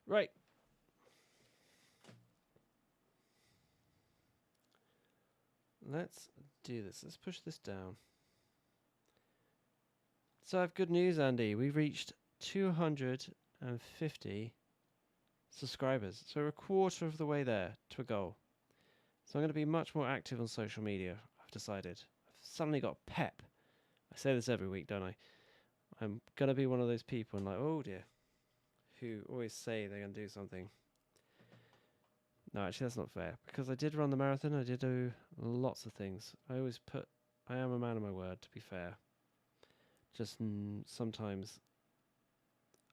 Right. Let's do this. Let's push this down. So I have good news, Andy. We've reached 250 subscribers. So we're a quarter of the way there to a goal. So I'm going to be much more active on social media, I've decided. I've suddenly got pep. I say this every week, don't I? I'm going to be one of those people and like, oh dear, who always say they're going to do something. No, actually that's not fair. Because I did run the marathon, I did do lots of things. I am a man of my word, to be fair. Just sometimes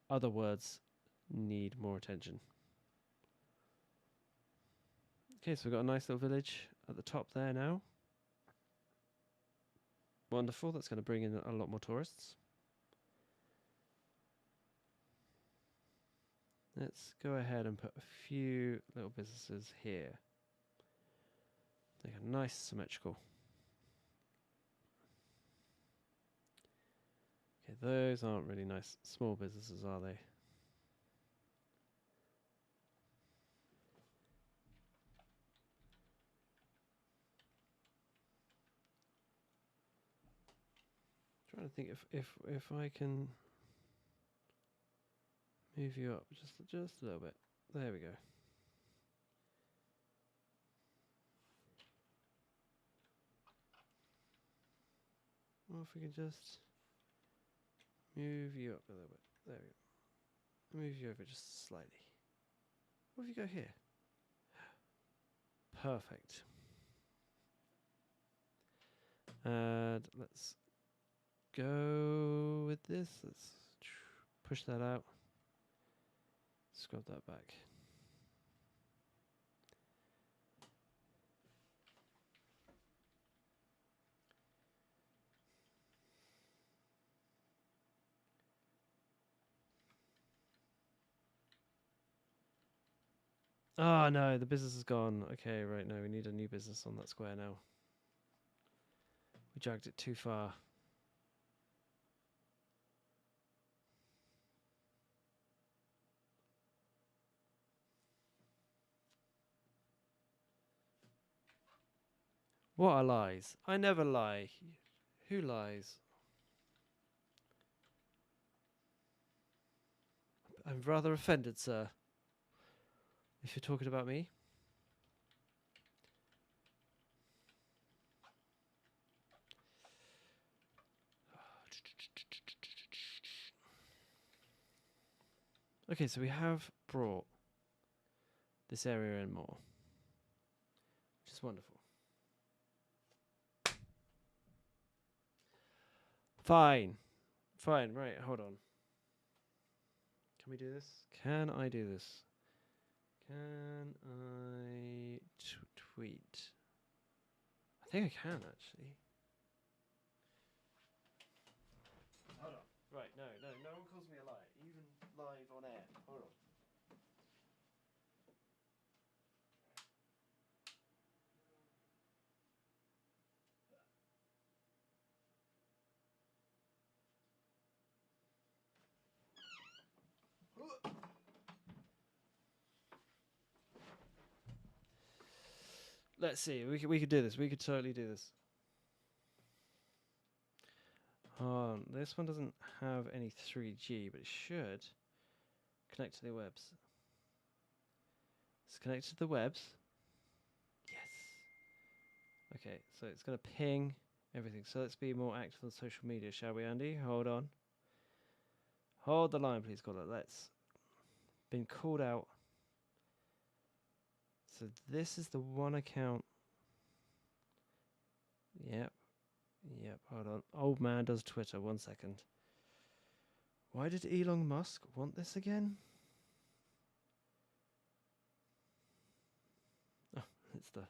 other words need more attention. Okay, so we've got a nice little village at the top there now. Wonderful, that's going to bring in a lot more tourists. Let's go ahead and put a few little businesses here. They are nice, symmetrical. Okay, those aren't really nice small businesses, are they? Trying to think if I can move you up just a little bit. There we go. Or if we can just move you up a little bit. There we go. Move you over just slightly. What if you go here? Perfect. And let's go with this. Let's push that out. Scrub that back. Oh no, the business is gone. Okay, right, no, we need a new business on that square now. We dragged it too far. What are lies? I never lie. Who lies? I'm rather offended, sir. If you're talking about me. Okay, so we have brought this area in more, which is wonderful. Fine. Fine, right, hold on. Can we do this? Can I do this? Can I tweet? I think I can actually. Hold on. Right, no one calls me a liar, even live on air. Hold on. Let's see. We could do this. We could totally do this. This one doesn't have any 3G, but it should connect to the webs. It's connected to the webs. Yes. Okay, so it's going to ping everything. So let's be more active on social media, shall we, Andy? Hold on. Hold the line, please, caller. Let's. Been called out. So this is the one account. Yep. Hold on. Old man does Twitter. 1 second. Why did Elon Musk want this again? Oh, it's the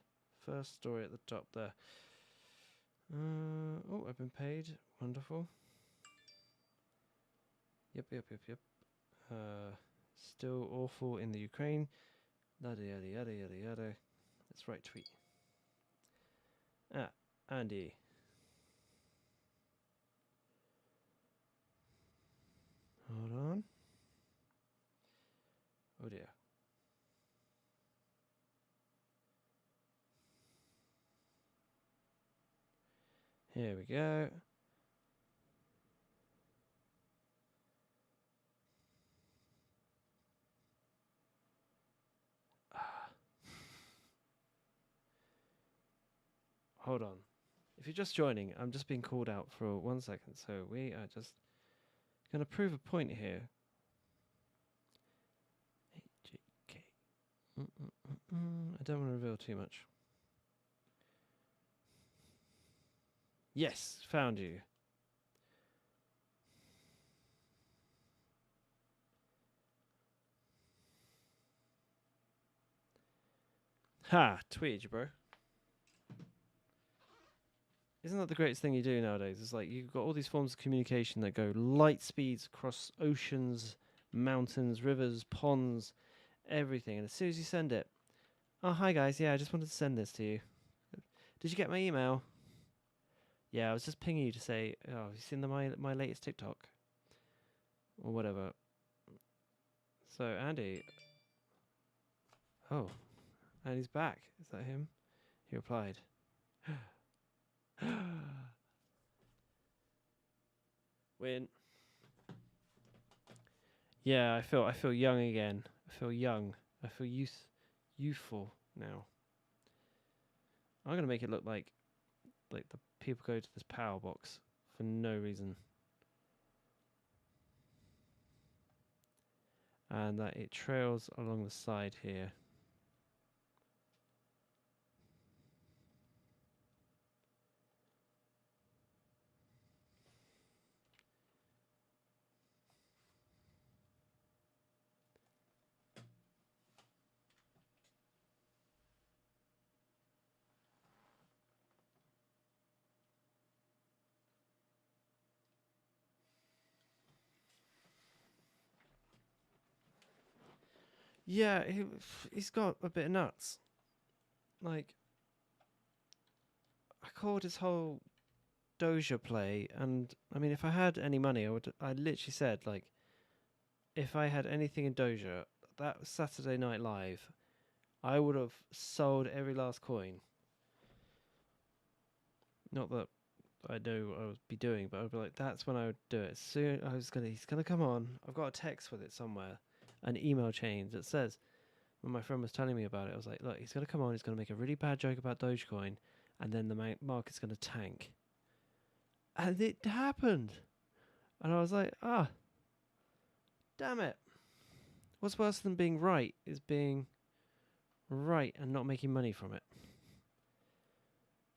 first story at the top there. Oh, I've been paid. Wonderful. Yep. Still awful in the Ukraine. Yada yada yada yada yada. Let's write tweet. Andy. Hold on. Oh dear. Here we go. Hold on. If you're just joining, I'm just being called out for 1 second. So we are just going to prove a point here. AJK. I don't want to reveal too much. Yes, found you. Ha! Tweeted you, bro. Isn't that the greatest thing you do nowadays? It's like you've got all these forms of communication that go light speeds across oceans, mountains, rivers, ponds, everything. And as soon as you send it, oh, hi guys, yeah, I just wanted to send this to you. Did you get my email? Yeah, I was just pinging you to say, oh, have you seen my latest TikTok? Or whatever. So, Andy. Oh, Andy's back. Is that him? He replied. Win. Yeah, I feel young again. I feel young. I feel youthful now. I'm gonna make it look like the people go to this power box for no reason, and that it trails along the side here. Yeah, he's got a bit of nuts. Like, I called his whole Doja play, and I mean, if I had any money, I literally said, like, if I had anything in Doja, that Saturday Night Live, I would have sold every last coin. Not that I know I would be doing, but I'd be like, that's when I would do it. Soon he's gonna come on. I've got a text with it somewhere, an email chain that says, when my friend was telling me about it, I was like, look, he's gonna come on, he's gonna make a really bad joke about Dogecoin, and then the market's gonna tank. And it happened. And I was like, damn it. What's worse than being right is being right and not making money from it.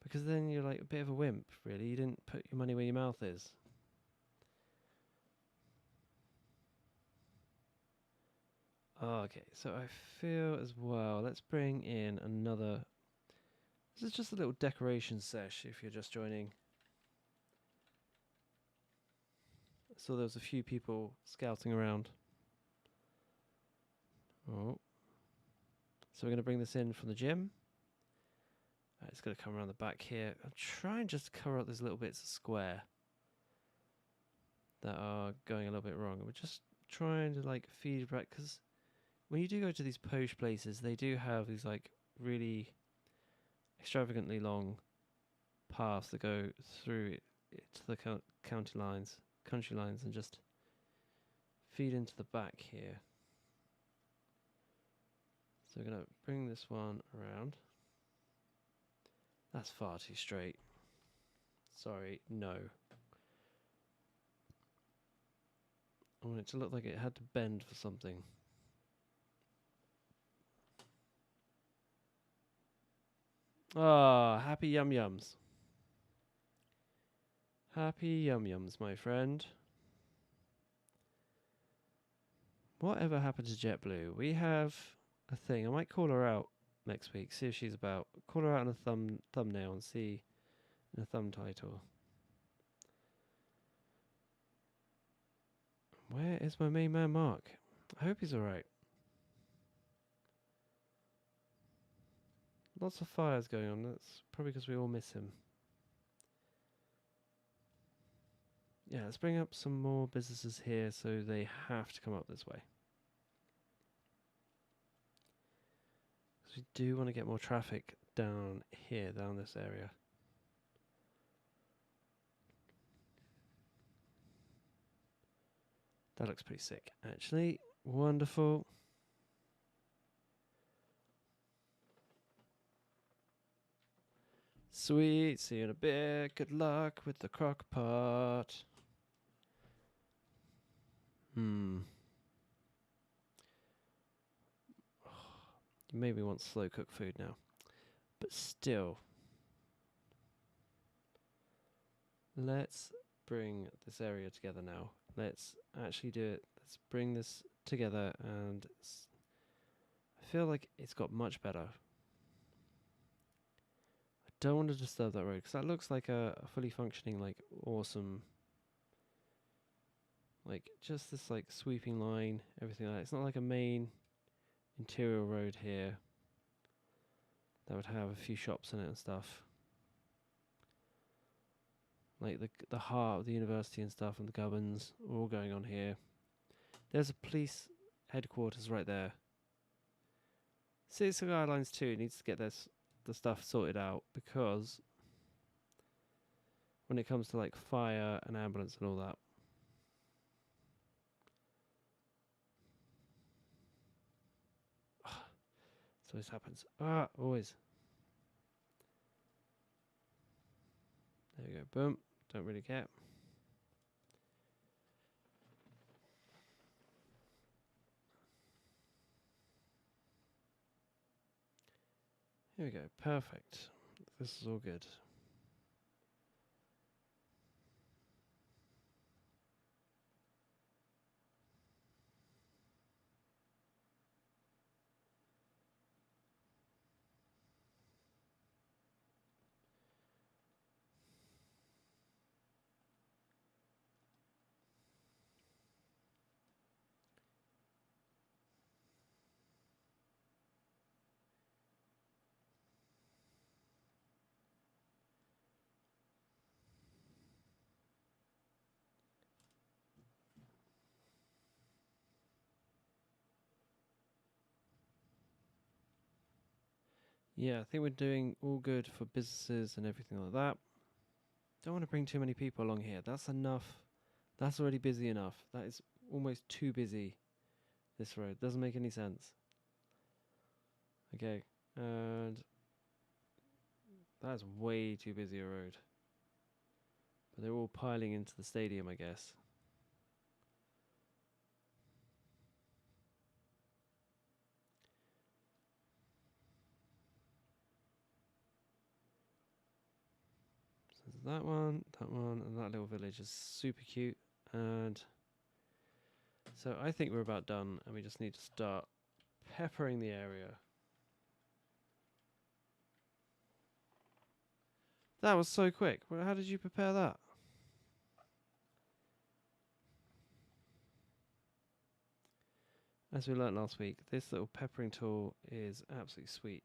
Because then you're like a bit of a wimp, really. You didn't put your money where your mouth is. Okay, so I feel as well. Let's bring in another. This is just a little decoration sesh if you're just joining. I saw there was a few people scouting around. Oh. So we're going to bring this in from the gym. It's going to come around the back here. I'm trying just to cover up these little bits of square that are going a little bit wrong. We're just trying to like feed back, because when you do go to these posh places, they do have these like really extravagantly long paths that go through it to the country lines, and just feed into the back here. So we're going to bring this one around. That's far too straight. Sorry, no. I want it to look like it had to bend for something. Ah, happy yum yums. Happy yum yums, my friend. Whatever happened to JetBlue? We have a thing. I might call her out next week, see if she's about. Call her out in a thumbnail and see in a thumb title. Where is my main man Mark? I hope he's alright. Lots of fires going on. That's probably because we all miss him. Yeah, let's bring up some more businesses here so they have to come up this way. Because we do want to get more traffic down here, down this area. That looks pretty sick, actually. Wonderful. Sweet, see you in a bit. Good luck with the crock pot. You made me want slow cooked food now. But still. Let's bring this area together now. Let's actually do it. Let's bring this together, and I feel like it's got much better. I don't want to disturb that road, because that looks like a fully functioning, like, awesome, like, just this, like, sweeping line, everything like that. It's not like a main interior road here that would have a few shops in it and stuff. Like the heart of the university and stuff, and the gubbins are all going on here. There's a police headquarters right there. Cities Skylines 2 needs to get the stuff sorted out, because when it comes to like fire and ambulance and all that. So this happens. Always. There we go. Boom. Don't really care. Here we go. Perfect. This is all good. Yeah, I think we're doing all good for businesses and everything like that. Don't want to bring too many people along here. That's enough. That's already busy enough. That is almost too busy. This road doesn't make any sense. Okay, and that's way too busy a road. But they're all piling into the stadium, I guess. So that one, and that little village is super cute. And So I think we're about done, and we just need to start peppering the area. That was so quick. Well, how did you prepare that? As we learnt last week, this little peppering tool is absolutely sweet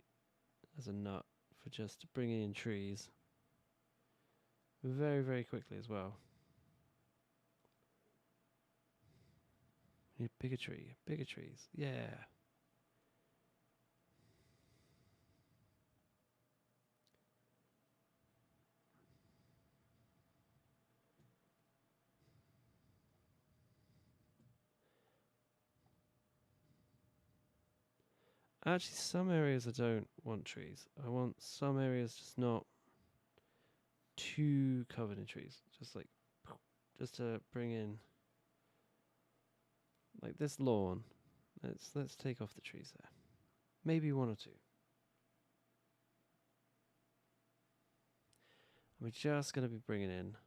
as a nut for just bringing in trees very, very quickly as well. Need bigger trees. Yeah. Actually, some areas I don't want trees. I want some areas just not too covered in trees. Just to bring in, like this lawn. Let's take off the trees there. Maybe one or two. We're just going to be bringing in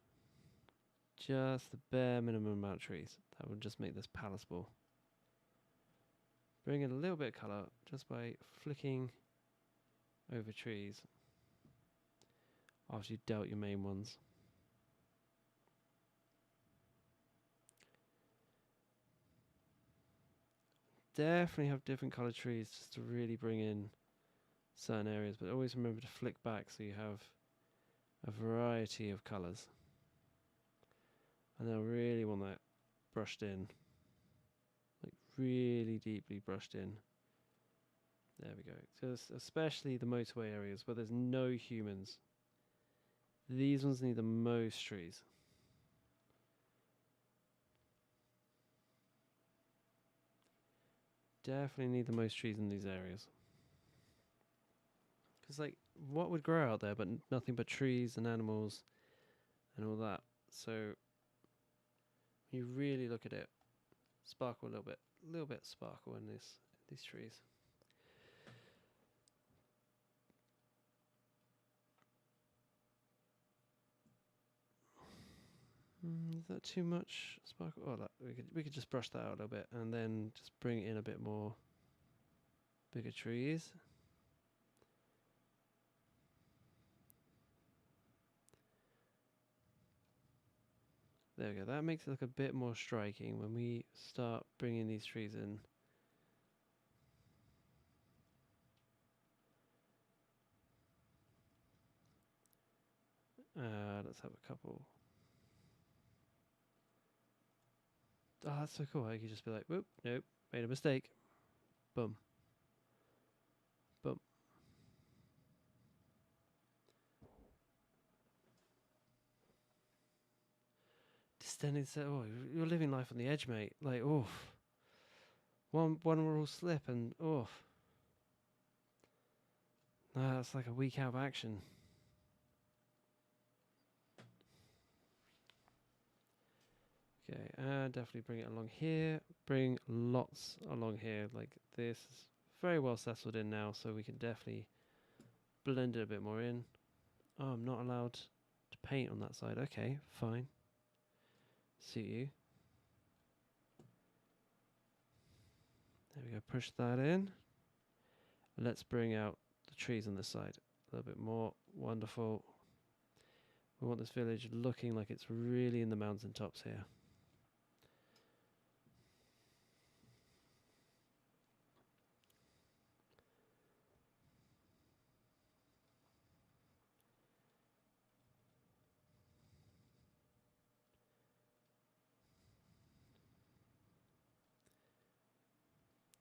just the bare minimum amount of trees. That would just make this palatable. Bring in a little bit of colour just by flicking over trees after you've dealt your main ones. Definitely have different coloured trees just to really bring in certain areas, but always remember to flick back so you have a variety of colours. And they'll really want that brushed in, like really deeply brushed in. There we go. So especially the motorway areas where there's no humans. These ones need the most trees. Definitely need the most trees in these areas. Because, like, what would grow out there but nothing but trees and animals and all that? So, you really look at it, sparkle a little bit sparkle in these trees. Is that too much sparkle? Oh, we could just brush that out a little bit and then just bring in a bit more bigger trees. There we go. That makes it look a bit more striking when we start bringing these trees in. Let's have a couple. Oh, that's so cool. I could just be like, whoop, nope, made a mistake. Boom. Boom. Distending set. Oh, you're living life on the edge, mate. Like, oof. One will slip and oof. That's like a week out of action. Okay, and definitely bring it along here. Bring lots along here. Like this is very well settled in now, so we can definitely blend it a bit more in. Oh, I'm not allowed to paint on that side. Okay, fine. See you. There we go, push that in. Let's bring out the trees on this side a little bit more. Wonderful. We want this village looking like it's really in the mountain tops here.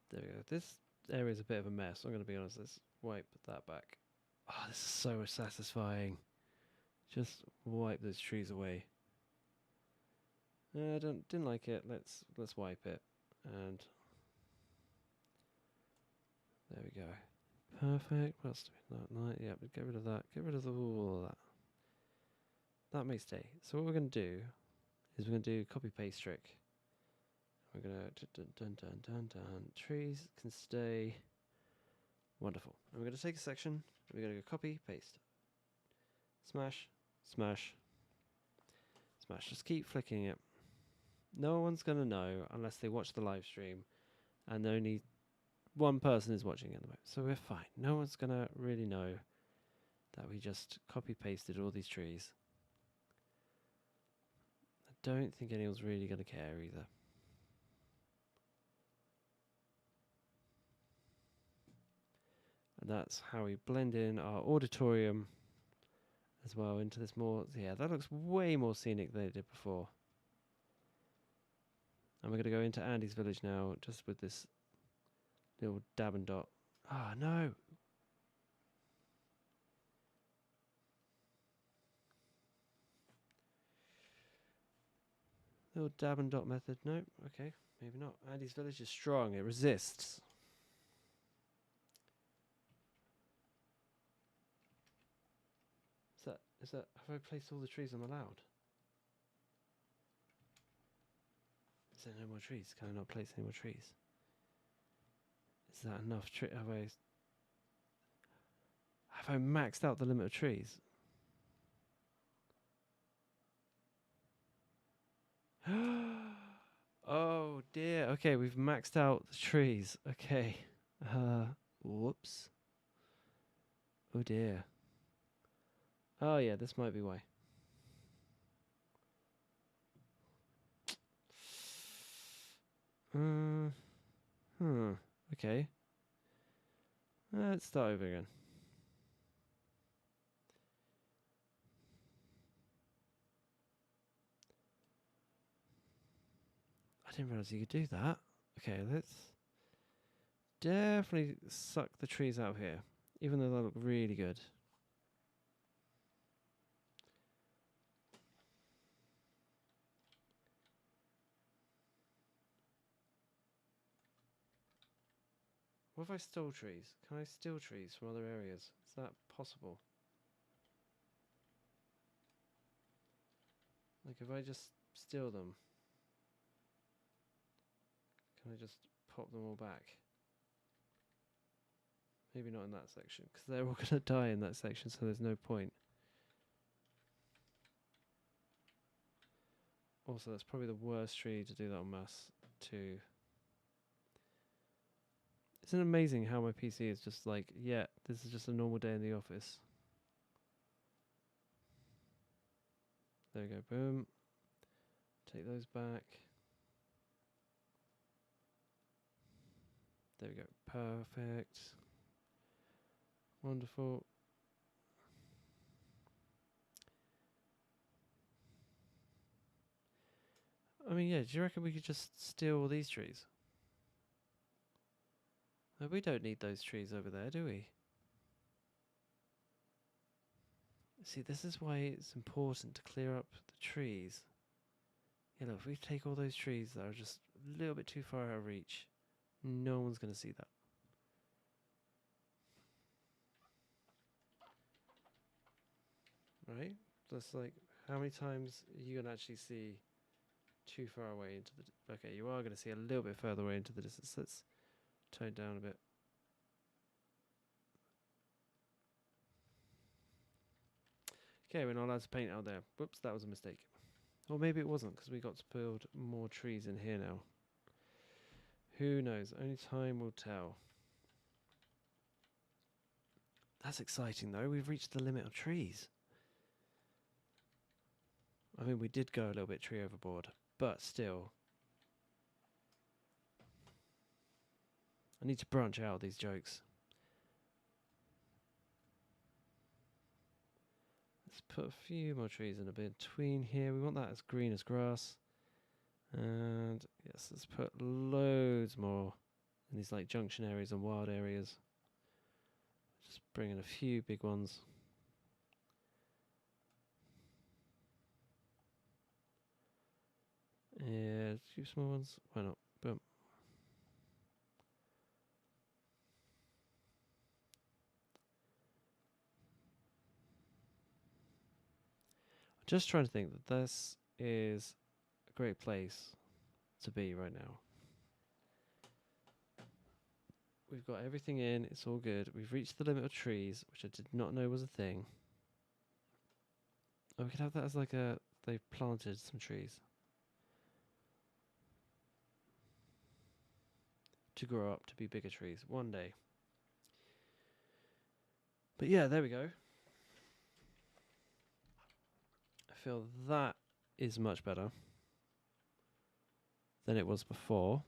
There we go. This area is a bit of a mess. I'm going to be honest. Let's wipe that back. Oh, this is so satisfying. Just wipe those trees away. I didn't like it. Let's wipe it, and there we go. Perfect. What else do we not? Yeah, but get rid of that. Get rid of all of that. That may stay. So what we're going to do is we're going to do copy paste trick. We're going to dun. Trees can stay. Wonderful. And we're going to take a section. We're going to go copy paste. Smash, smash, smash. Just keep flicking it. No one's going to know unless they watch the live stream, and only one person is watching at the moment. So we're fine. No one's going to really know that we just copy-pasted all these trees. I don't think anyone's really going to care either. And that's how we blend in our auditorium as well into this more. Yeah, that looks way more scenic than it did before. And we're going to go into Andy's village now, just with this little dab and dot. Ah, no. Little dab and dot method. No, okay, maybe not. Andy's village is strong. It resists. Is that, have I placed all the trees I'm allowed? Is there no more trees? Can I not place any more trees? Is that enough? Have I maxed out the limit of trees? Oh dear. Okay, we've maxed out the trees. Okay. Whoops. Oh dear. Oh yeah, this might be why. Okay. Let's start over again. I didn't realize you could do that. Okay, let's definitely suck the trees out here, even though they look really good. What if I stole trees? Can I steal trees from other areas? Is that possible? Like if I just steal them, can I just pop them all back? Maybe not in that section, because they're all going to die in that section, so there's no point. Also, that's probably the worst tree to do that on mass too. Isn't it amazing how my PC is just like, yeah, this is just a normal day in the office. There we go, boom. Take those back. There we go, perfect. Wonderful. I mean, yeah, do you reckon we could just steal all these trees? We don't need those trees over there, do we? See, this is why it's important to clear up the trees. Yeah, look, if we take all those trees that are just a little bit too far out of reach, no one's going to see that. Right? That's like, how many times are you going to actually see too far away into the... Okay, you are going to see a little bit further away into the distance. Let's tone it down a bit. Okay, we're not allowed to paint out there. Whoops, that was a mistake. Or maybe it wasn't, because we got to build more trees in here now. Who knows? Only time will tell. That's exciting, though. We've reached the limit of trees. I mean, we did go a little bit tree overboard, but still. I need to branch out these jokes. Let's put a few more trees in a between here. We want that as green as grass. And yes, let's put loads more in these like junction areas and wild areas. Just bring in a few big ones. Yeah, a few small ones. Why not? Boom. Just trying to think that this is a great place to be right now. We've got everything in, it's all good. We've reached the limit of trees, which I did not know was a thing. Oh, we could have that as like a... They've planted some trees. to grow up to be bigger trees one day. But yeah, there we go. I feel that is much better than it was before.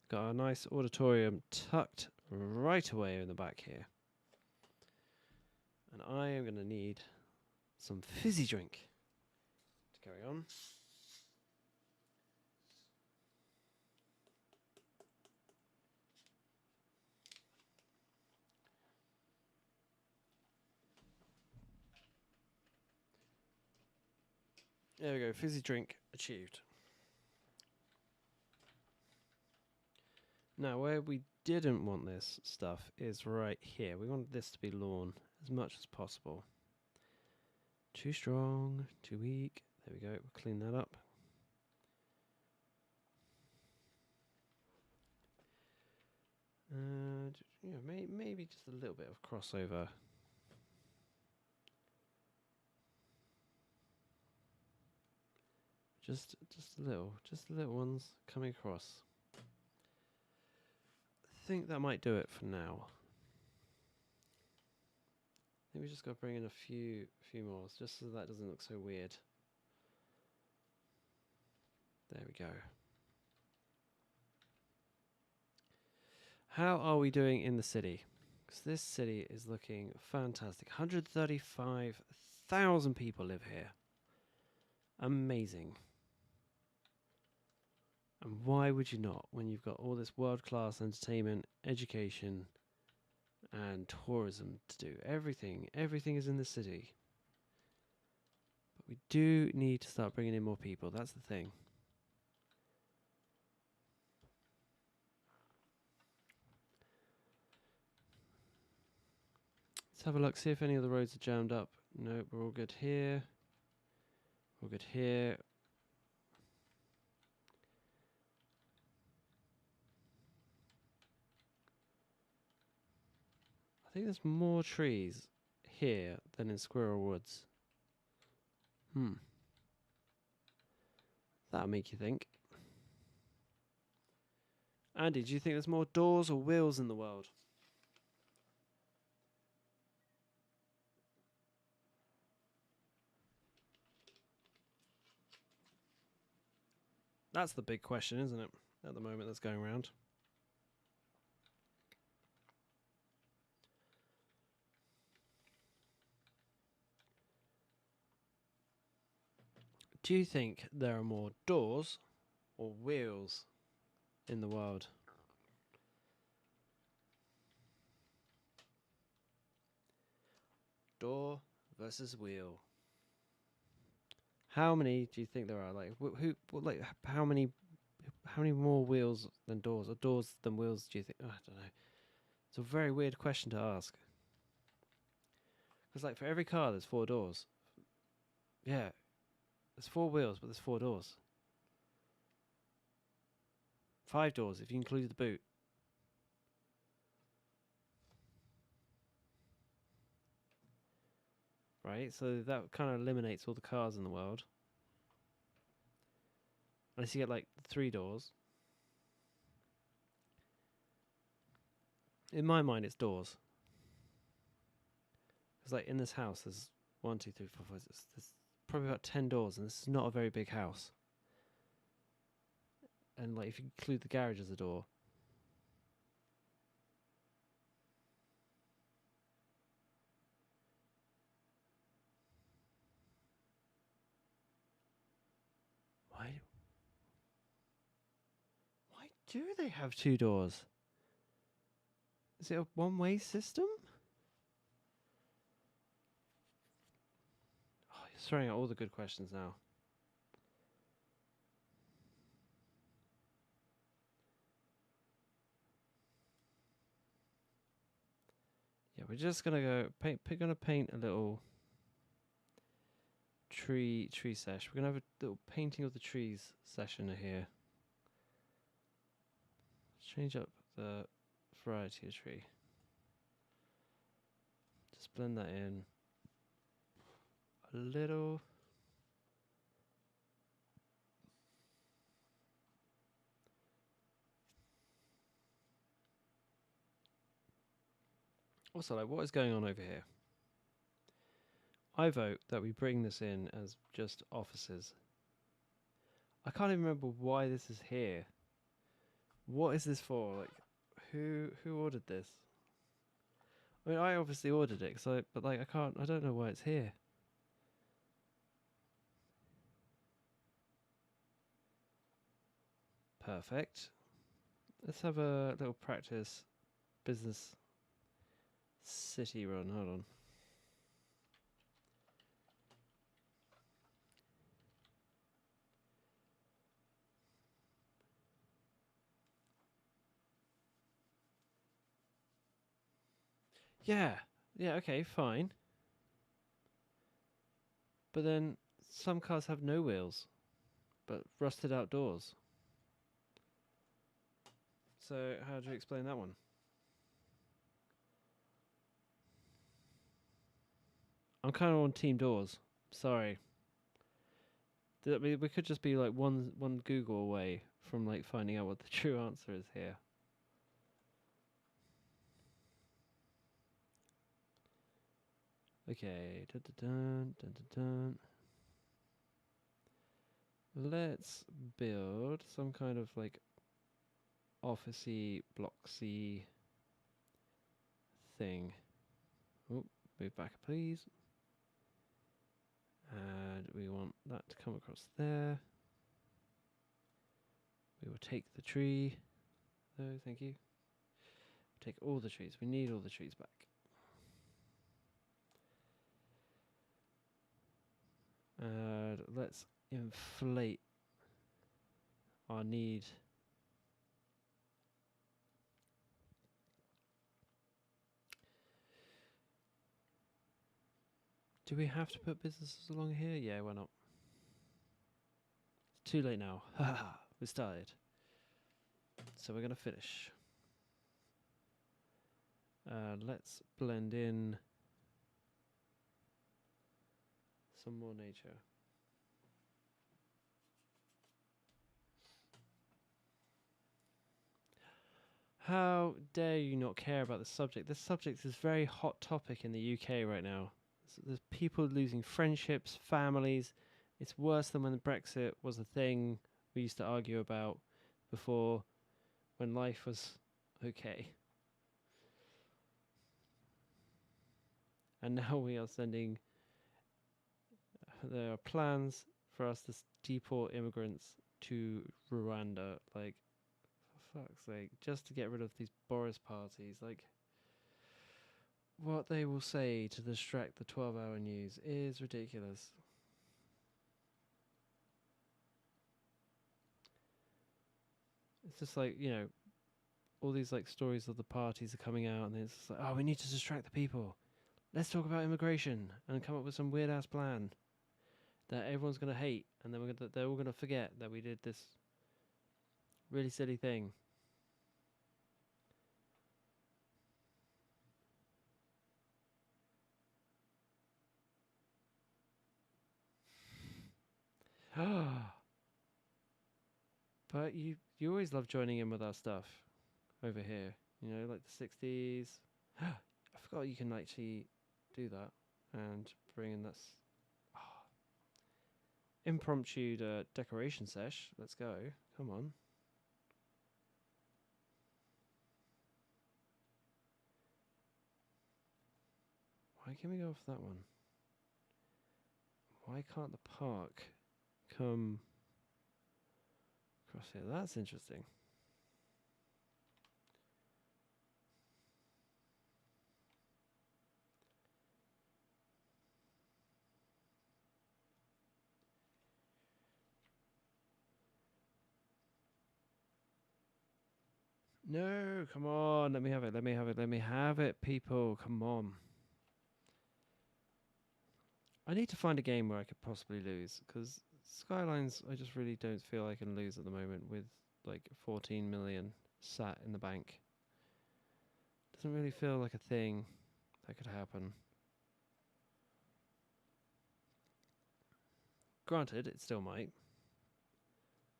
Got a nice auditorium tucked right away in the back here. And I am going to need some fizzy drink to carry on. There we go, fizzy drink achieved. Now, where we didn't want this stuff is right here. We want this to be lawn as much as possible. Too strong, too weak. There we go, we'll clean that up. Yeah, maybe just a little bit of crossover. Just little ones coming across. I think that might do it for now. I think we just got to bring in a few more, just so that doesn't look so weird. There we go. How are we doing in the city? Because this city is looking fantastic. 135,000 people live here. Amazing. And why would you not, when you've got all this world-class entertainment, education, and tourism to do? Everything is in the city. But we do need to start bringing in more people. That's the thing. Let's have a look, see if any of the roads are jammed up. Nope, we're all good here. We're good here. I think there's more trees here than in Squirrel Woods. That'll make you think. Andy, do you think there's more doors or wheels in the world? That's the big question, isn't it? At the moment that's going around. Do you think there are more doors or wheels in the world? Door versus wheel. How many do you think there are? Like how many more wheels than doors, or doors than wheels do you think? Oh, I don't know. It's a very weird question to ask. Because like for every car there's 4 doors. Yeah. There's 4 wheels, but there's 4 doors. 5 doors if you include the boot. Right, so that kind of eliminates all the cars in the world. Unless you get like 3 doors. In my mind, it's doors. Because like in this house, there's 1, 2, 3, 4, 5, 6. There's probably about 10 doors, and this is not a very big house. And like if you include the garage as a door. Why do they have 2 doors? Is it a one-way system? Oh, you're throwing out all the good questions now. Yeah, we're just gonna paint a little tree sesh. We're gonna have a little painting of the trees session here. Let's change up the variety of tree. Just blend that in a little. Also, like, what is going on over here? I vote that we bring this in as just offices. I can't even remember why this is here. What is this for? Like, who ordered this? I mean, I obviously ordered it, but like, I don't know why it's here. Perfect. Let's have a little practice business city run. Hold on. Yeah. Yeah, okay, fine. But then some cars have no wheels, but rusted out doors. So how do you explain that one? I'm kind of on team doors. Sorry. We could just be like one Google away from like finding out what the true answer is here. Okay. Dun, dun, dun, dun, dun, dun. Let's build some kind of like officey, blocksy thing. Oh, move back, please. And we want that to come across there. We will take the tree. Oh, thank you. Take all the trees. We need all the trees back. And let's inflate our need. Do we have to put businesses along here? Yeah, why not? It's too late now. Haha, we started. So we're going to finish. Let's blend in some more nature. How dare you not care about this subject? This subject is a very hot topic in the UK right now. There's people losing friendships, families. It's worse than when Brexit was a thing we used to argue about before, when life was okay. And now we are sending. There are plans for us to deport immigrants to Rwanda. Like, for fuck's sake, just to get rid of these Boris parties. Like, what they will say to distract the 12-hour news is ridiculous. It's just like, all these like stories of the parties are coming out, and it's just like, oh, we need to distract the people. Let's talk about immigration and come up with some weird ass plan that everyone's gonna hate, and then they're all gonna forget that we did this really silly thing. But you always love joining in with our stuff over here. Like the 60s. I forgot you can actually do that and bring in this impromptu decoration sesh. Let's go. Come on. Why can we go off that one? Why can't the park come across here? That's interesting. No, come on. Let me have it. Let me have it. Let me have it, people. Come on. I need to find a game where I could possibly lose, because Skylines, I just really don't feel I can lose at the moment with like 14 million sat in the bank. Doesn't really feel like a thing that could happen. Granted, it still might.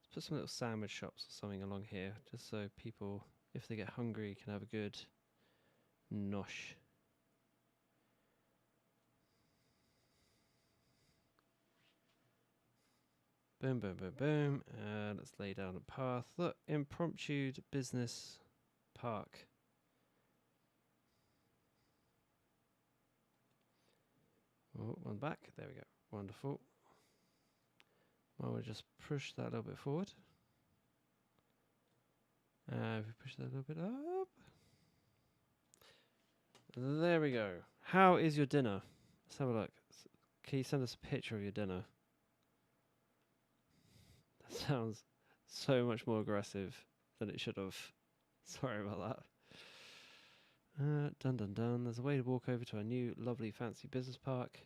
Let's put some little sandwich shops or something along here, just so people, if they get hungry, can have a good nosh. Boom, boom, boom, boom. Let's lay down a path. Look, impromptu business park. Oh, one back. There we go. Wonderful. Well, we'll just push that a little bit forward. If we push that a little bit up. There we go. How is your dinner? Let's have a look. Can you send us a picture of your dinner? That sounds so much more aggressive than it should have. Sorry about that. Dun dun dun. There's a way to walk over to our new lovely fancy business park.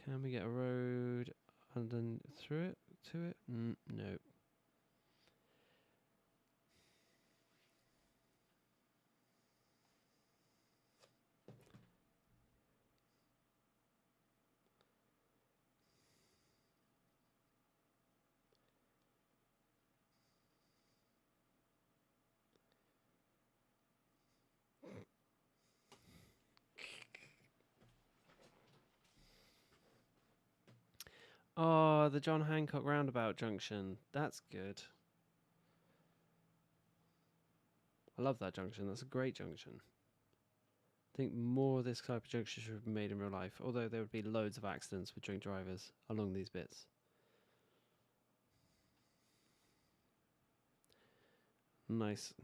Can we get a road through it? To it? No. Oh, the John Hancock roundabout junction. That's good. I love that junction. That's a great junction. I think more of this type of junction should be made in real life, although there would be loads of accidents with drink drivers along these bits. Nice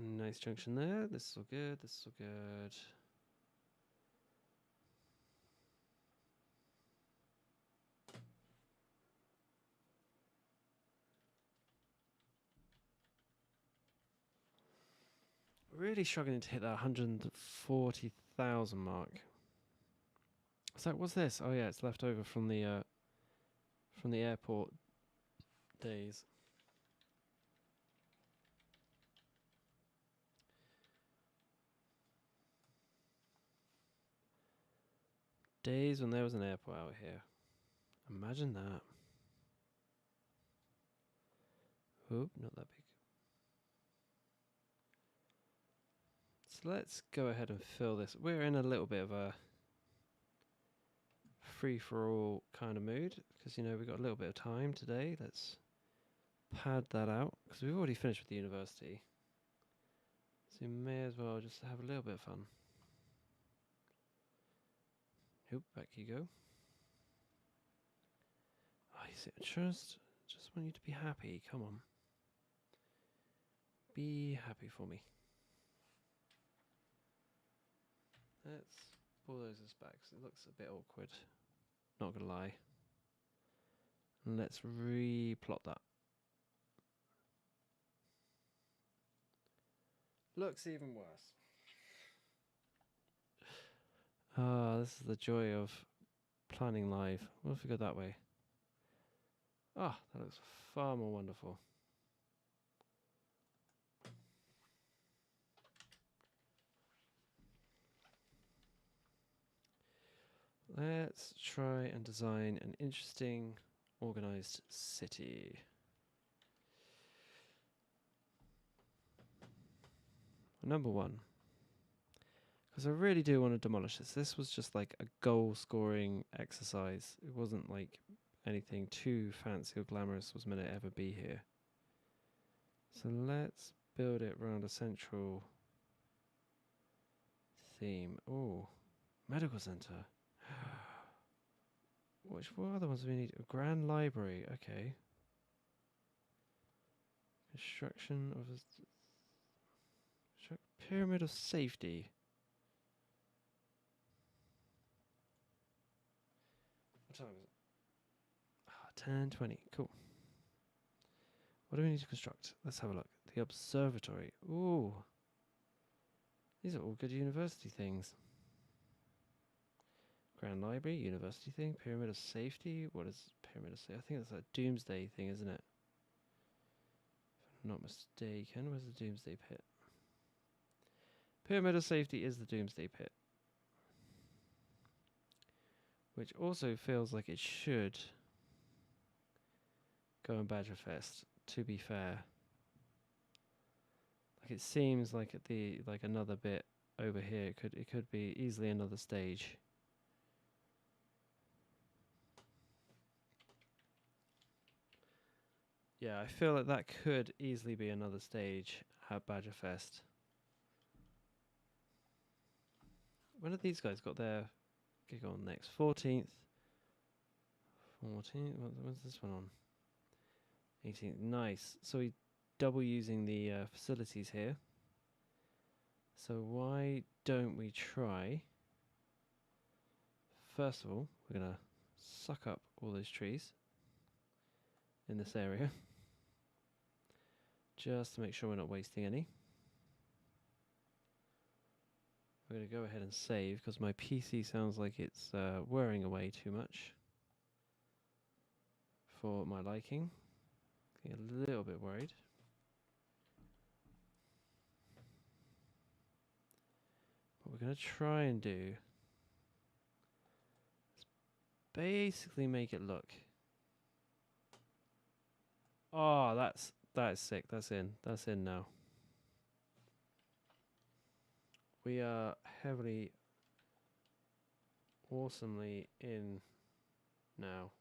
junction there. This is all good. This is all good. Really struggling to hit that 140,000 mark. So what's this? Oh yeah, it's left over from the airport days. Days when there was an airport out here. Imagine that. Oh, not that big. So let's go ahead and fill this. We're in a little bit of a free-for-all kind of mood because, you know, we've got a little bit of time today. Let's pad that out because we've already finished with the university. So you may as well just have a little bit of fun. Oop, back you go. Oh, you see, just want you to be happy. Come on. Be happy for me. Let's bulldoze this back because it looks a bit awkward. Not gonna lie. And let's replot that. Looks even worse. Ah, this is the joy of planning live. What if we go that way? Ah, that looks far more wonderful. Let's try and design an interesting, organized city. Number one. Because I really do want to demolish this. This was just like a goal-scoring exercise. It wasn't like anything too fancy or glamorous was meant to ever be here. So let's build it around a central theme. Oh, medical center. What other ones do we need? A grand library. Okay. Construction of a pyramid of safety. What time is it? 10:20. Cool. What do we need to construct? Let's have a look. The observatory. Ooh. These are all good university things. Grand library, university thing, pyramid of safety. What is pyramid of safety? I think that's a doomsday thing, isn't it? If I'm not mistaken. Where's the doomsday pit? Pyramid of safety is the doomsday pit. Which also feels like it should go in Badgerfest, to be fair. Like it seems like another bit over here. It could be easily another stage. Yeah, I feel like that could easily be another stage at Badgerfest. When have these guys got their gig on next? 14th. 14th? When's this one on? 18th. Nice. So we double using the facilities here. So why don't we try... First of all, we're going to suck up all those trees in this area. Just to make sure we're not wasting any. We're going to go ahead and save because my PC sounds like it's whirring away too much for my liking. Getting a little bit worried. What we're going to try and do is basically make it look. Oh, that is sick. That's in now. We are heavily, awesomely in now.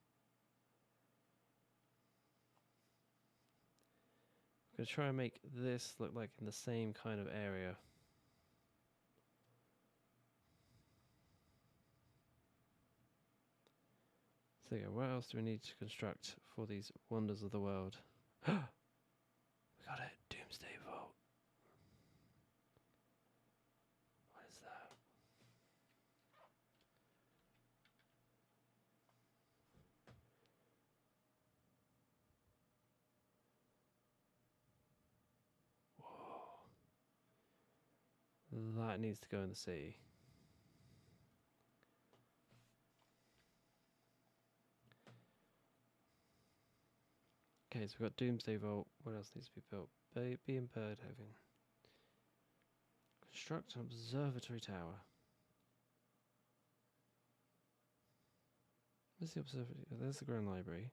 I'm going to try and make this look like in the same kind of area. So yeah, what else do we need to construct for these wonders of the world? We got it, Doomsday Vault. What is that? Whoa. That needs to go in the sea. Okay, so we've got Doomsday Vault. What else needs to be built? Baby and Bird Haven. Construct an observatory tower. Where's the observatory? Oh, there's the Grand Library.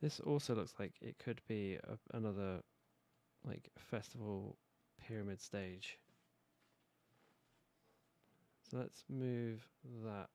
This also looks like it could be another like festival pyramid stage. So let's move that.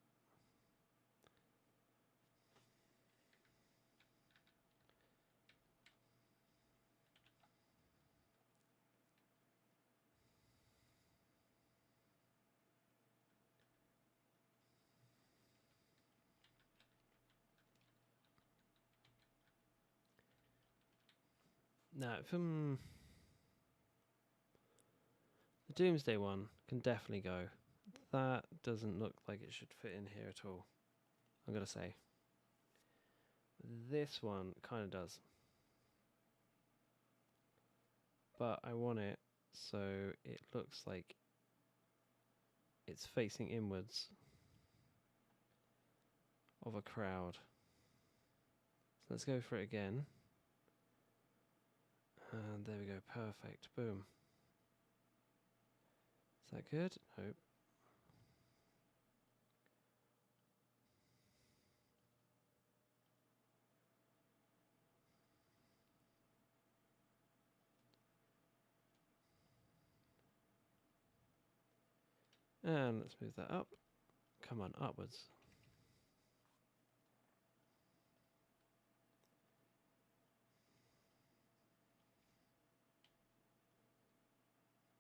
Now, from the Doomsday one can definitely go. That doesn't look like it should fit in here at all, I'm gonna say. This one kind of does. But I want it so it looks like it's facing inwards of a crowd. So let's go for it again. And there we go, perfect, boom. Is that good? Nope. And let's move that up. Come on, upwards.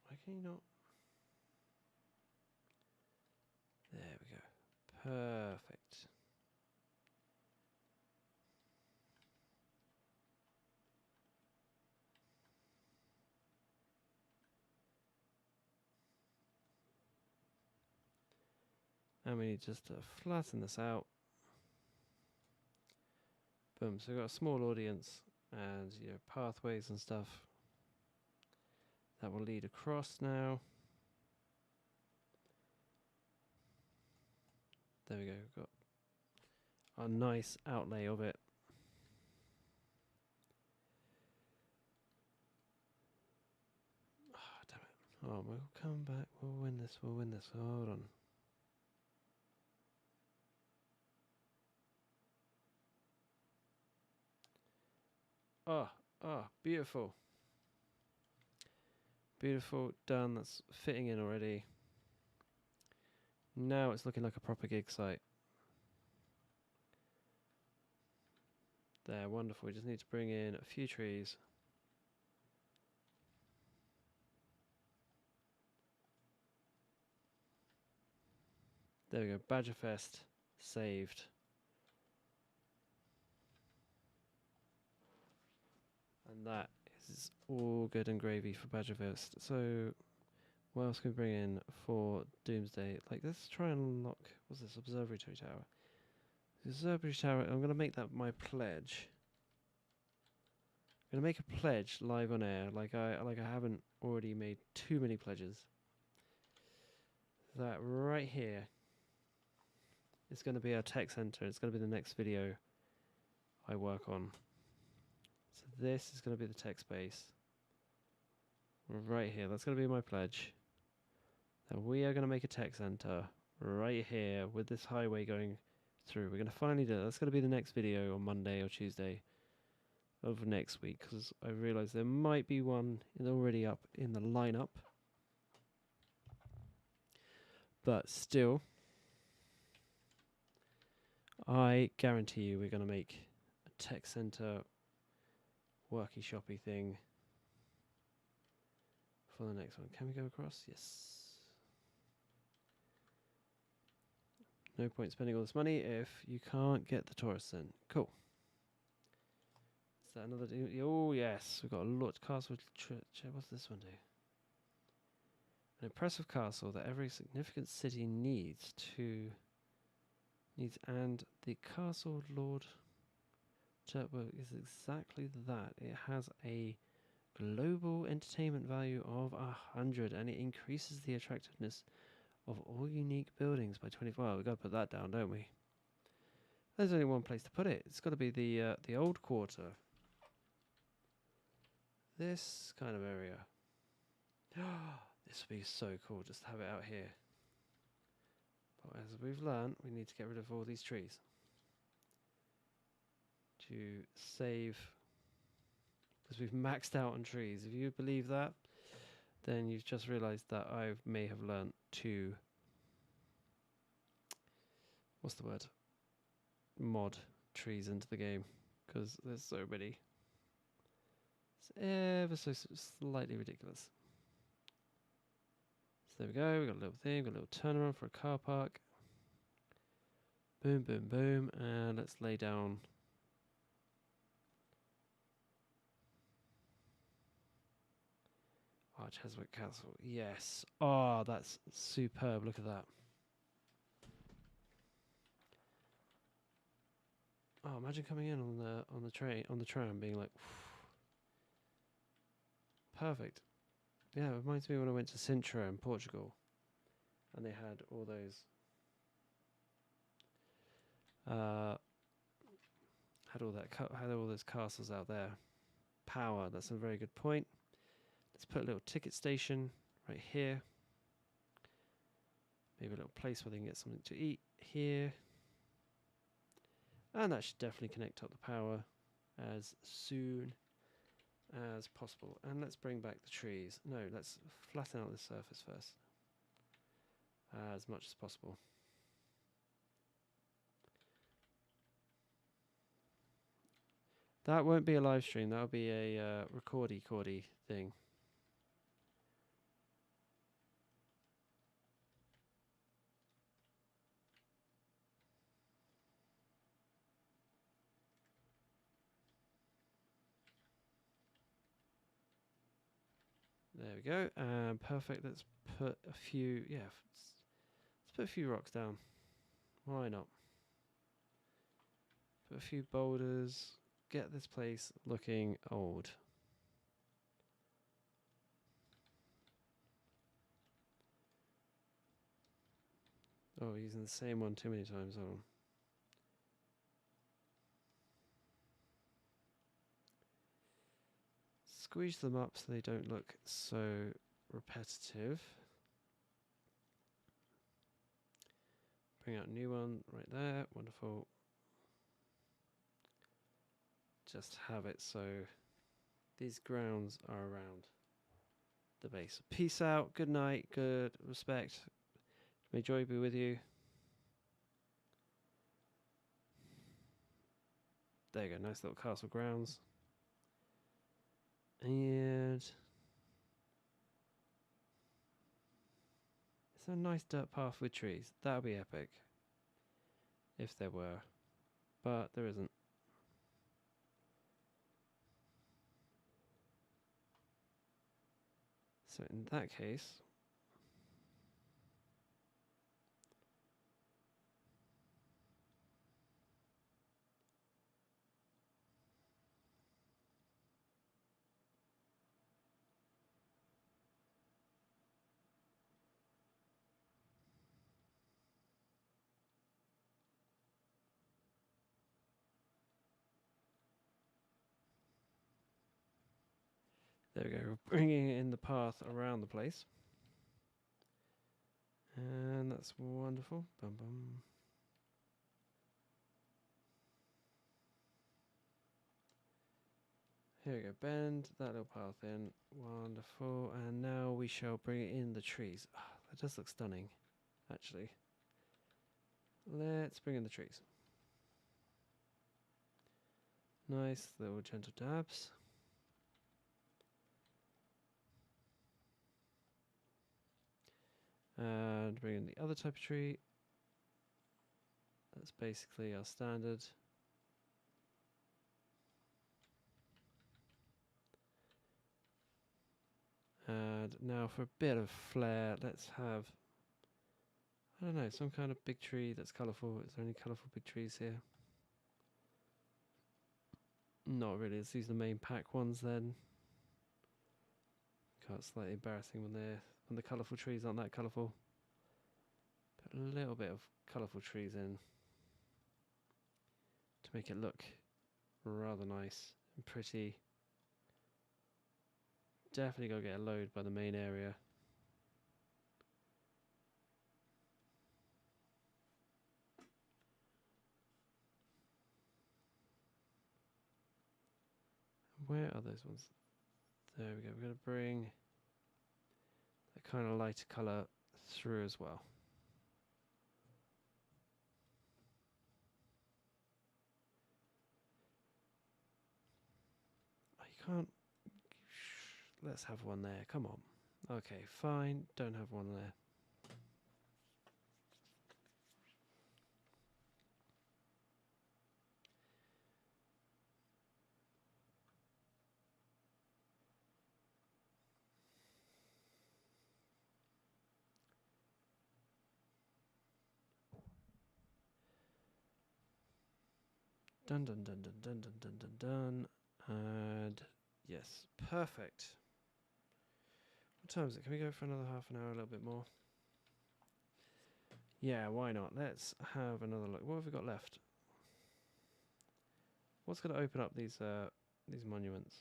Why can you not? There we go. Perfect. And we need just to flatten this out. Boom, so we've got a small audience and pathways and stuff that will lead across now. There we go, we've got a nice outlay of it. Oh, damn it. Oh, we'll come back, we'll win this, hold on. Oh, beautiful. Beautiful, done, that's fitting in already. Now it's looking like a proper gig site. There, wonderful. We just need to bring in a few trees. There we go. Badgerfest saved. And that is all good and gravy for Badgerfest. So, what else can we bring in for Doomsday? Like, let's try and unlock. What's this? Observatory Tower. The Observatory Tower. I'm going to make that my pledge. I'm going to make a pledge live on air. Like I haven't already made too many pledges. That right here is going to be our tech center. It's going to be the next video I work on. So this is going to be the tech space. Right here. That's going to be my pledge. That we are going to make a tech center right here with this highway going through. We're going to finally do it. That's going to be the next video on Monday or Tuesday of next week, because I realise there might be one already up in the lineup. But still, I guarantee you we're going to make a tech centre worky shoppy thing for the next one. Can we go across? Yes. No point spending all this money if you can't get the tourists in. Cool. Is that another? Oh yes, we've got a lot. Castle Church. What's this one do? An impressive castle that every significant city needs, and the castle Lord Turtburg is exactly that. It has a global entertainment value of 100, and it increases the attractiveness of all unique buildings by 20. Well, we've got to put that down, don't we? There's only one place to put it. It's got to be the old quarter. This kind of area. This would be so cool, just to have it out here. But as we've learned, we need to get rid of all these trees to save, because we've maxed out on trees. If you believe that, then you've just realised that I may have learnt to, what's the word? Mod trees into the game, because there's so many. It's ever so slightly ridiculous. So there we go, we've got a little thing, got a little turnaround for a car park. Boom, boom, boom, and let's lay down. Oh, Cheswick Castle, yes. Oh, that's superb, look at that. Oh, imagine coming in on the tram being like, perfect. Yeah, it reminds me when I went to Sintra in Portugal, and they had all those, had all those castles out there. Power. That's a very good point. Let's put a little ticket station right here. Maybe a little place where they can get something to eat here. And that should definitely connect up the power as soon as possible. And let's bring back the trees. No, let's flatten out the surface first. As much as possible. That won't be a live stream. That'll be a recordy thing. There we go. Perfect. Let's put a few. Yeah, let's put a few rocks down. Why not? Put a few boulders. Get this place looking old. Oh, using the same one too many times. Hold on. Squeeze them up so they don't look so repetitive. Bring out a new one right there. Wonderful. Just have it so these grounds are around the base. Peace out. Good night. Good respect. May joy be with you. There you go, nice little castle grounds. And it's a nice dirt path with trees. That would be epic. If there were. But there isn't. So in that case, there we go, we're bringing in the path around the place. And that's wonderful. Bum bum. Here we go, bend that little path in. Wonderful. And now we shall bring in the trees. Oh, that does look stunning, actually. Let's bring in the trees. Nice little gentle dabs. And bring in the other type of tree. That's basically our standard. And now for a bit of flair, let's have, I don't know, some kind of big tree that's colourful. Is there any colourful big trees here? Not really. Let's use the main pack ones then. It's slightly embarrassing when the colourful trees aren't that colourful. Put a little bit of colourful trees in to make it look rather nice and pretty. Definitely go get a load by the main area. Where are those ones? There we go. We're going to bring that kind of lighter colour through as well. Oh, you can't. Let's have one there. Come on. Okay, fine. Don't have one there. Dun dun dun dun dun dun dun dun dun. And yes, perfect. What time is it? Can we go for another half an hour, a little bit more? Yeah, why not? Let's have another look. What have we got left? What's going to open up these monuments?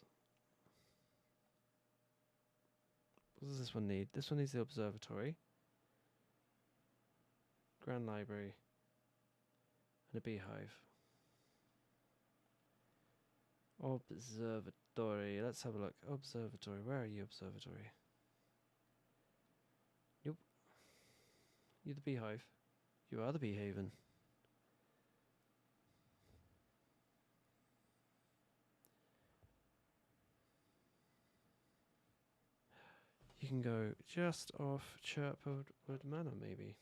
What does this one need? This one needs the observatory, Grand Library, and a beehive. Observatory. Let's have a look. Observatory. Where are you, observatory? Nope. You're the beehive. You are the bee haven. You can go just off Chirpwood Manor, maybe.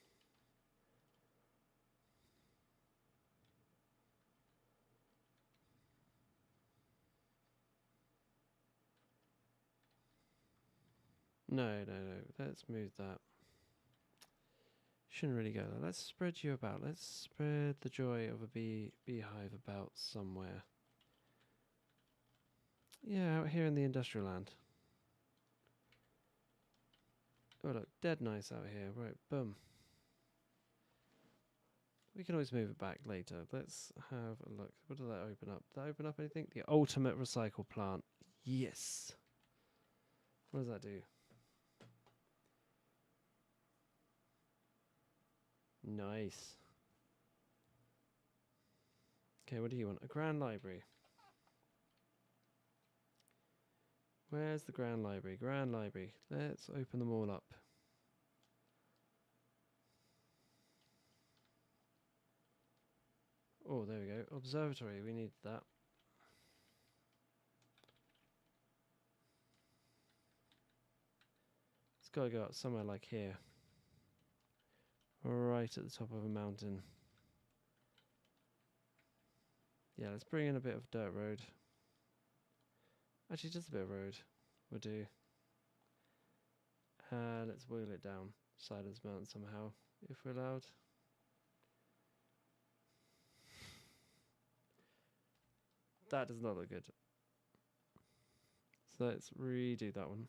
No. Let's move that. Shouldn't really go there. Let's spread you about. Let's spread the joy of a beehive about somewhere. Yeah, out here in the industrial land. Oh look, dead nice out here. Right, boom. We can always move it back later. Let's have a look. What did that open up? Did that open up anything? The ultimate recycle plant. Yes. What does that do? Nice. Okay, what do you want? A grand library. Where's the grand library? Grand library. Let's open them all up. Oh, there we go. Observatory. We need that. It's got to go up somewhere like here. Right at the top of a mountain. Yeah, let's bring in a bit of dirt road. Actually, just a bit of road will do. Let's wheel it down side of this mountain somehow, if we're allowed. That does not look good. So let's redo that one.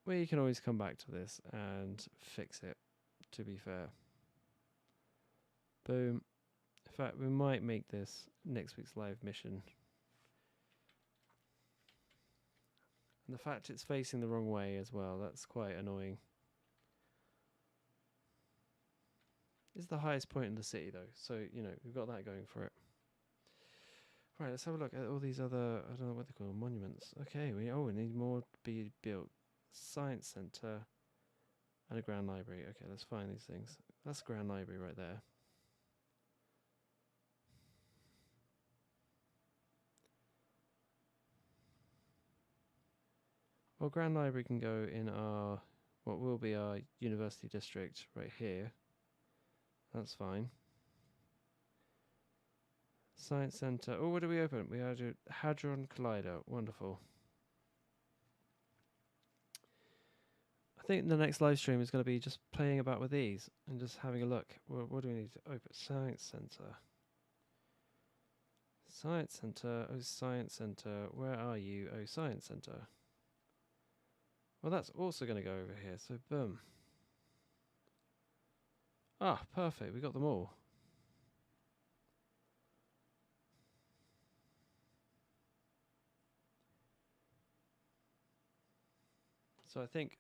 We can always come back to this and fix it, to be fair. Boom. In fact, we might make this next week's live mission. And the fact it's facing the wrong way as well, that's quite annoying. It's the highest point in the city though, so, you know, we've got that going for it. Right, let's have a look at all these other, I don't know what they call them, monuments. Okay, we need more to be built. Science Centre and a Grand Library. Okay, let's find these things. That's a Grand Library right there. Well, Grand Library can go in our, what will be our university district right here. That's fine. Science Centre. Oh, what do we open? We had a Hadron Collider. Wonderful. I think the next live stream is going to be just playing about with these and just having a look. What do we need to open? Science Centre. Science Centre. Oh, Science Centre. Where are you? Oh, Science Centre. Well, that's also going to go over here. So, boom. Ah, perfect. We got them all. So I think